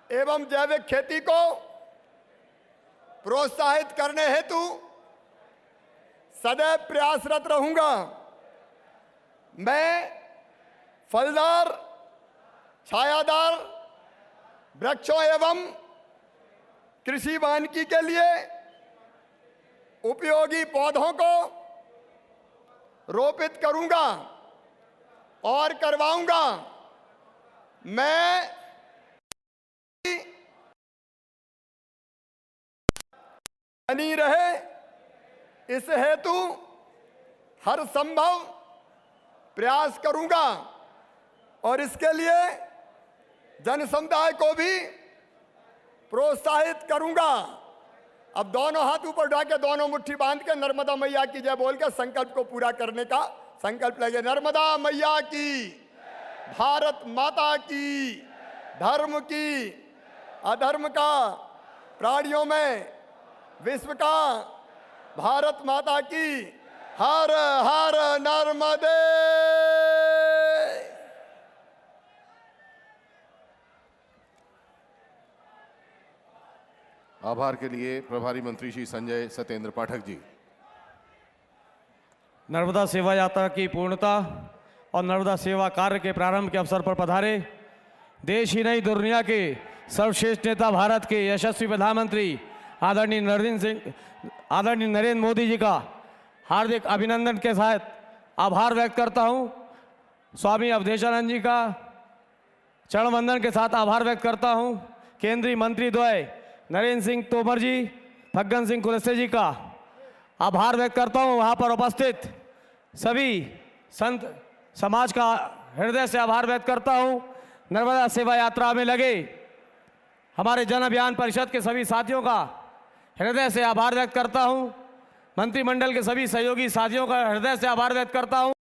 एवं जैविक खेती को प्रोत्साहित करने हेतु सदैव प्रयासरत रहूंगा। मैं फलदार, छायादार वृक्षों एवं कृषि वानिकी के लिए उपयोगी पौधों को रोपित करूंगा और करवाऊंगा। मैं बनी रहे, इस हेतु हर संभव प्रयास करूंगा और इसके लिए जन समुदाय को भी प्रोत्साहित करूंगा। अब दोनों हाथ ऊपर उठा के, दोनों मुट्ठी बांध के नर्मदा मैया की जय बोल के संकल्प को पूरा करने का संकल्प लेंगे। नर्मदा मैया की, भारत माता की, धर्म की, अधर्म का, प्राणियों में विश्व का, भारत माता की, हर हर नर्मदे। आभार के लिए प्रभारी मंत्री श्री संजय सत्येंद्र पाठक जी। नर्मदा सेवा यात्रा की पूर्णता और नर्मदा सेवा कार्य के प्रारंभ के अवसर पर पधारे देश ही नहीं दुनिया के सर्वश्रेष्ठ नेता, भारत के यशस्वी प्रधानमंत्री आदरणीय नरेंद्र मोदी जी का हार्दिक अभिनंदन के साथ आभार व्यक्त करता हूं। स्वामी अवधेशानंद जी का चरण वंदन के साथ आभार व्यक्त करता हूं। केंद्रीय मंत्री द्वय नरेंद्र सिंह तोमर जी, फग्गन सिंह कुलस्ते जी का आभार व्यक्त करता हूं। वहां पर उपस्थित सभी संत समाज का हृदय से आभार व्यक्त करता हूं। नर्मदा सेवा यात्रा में लगे हमारे जन अभियान परिषद के सभी साथियों का हृदय से आभार व्यक्त करता हूं। मंत्रिमंडल के सभी सहयोगी साथियों का हृदय से आभार व्यक्त करता हूं।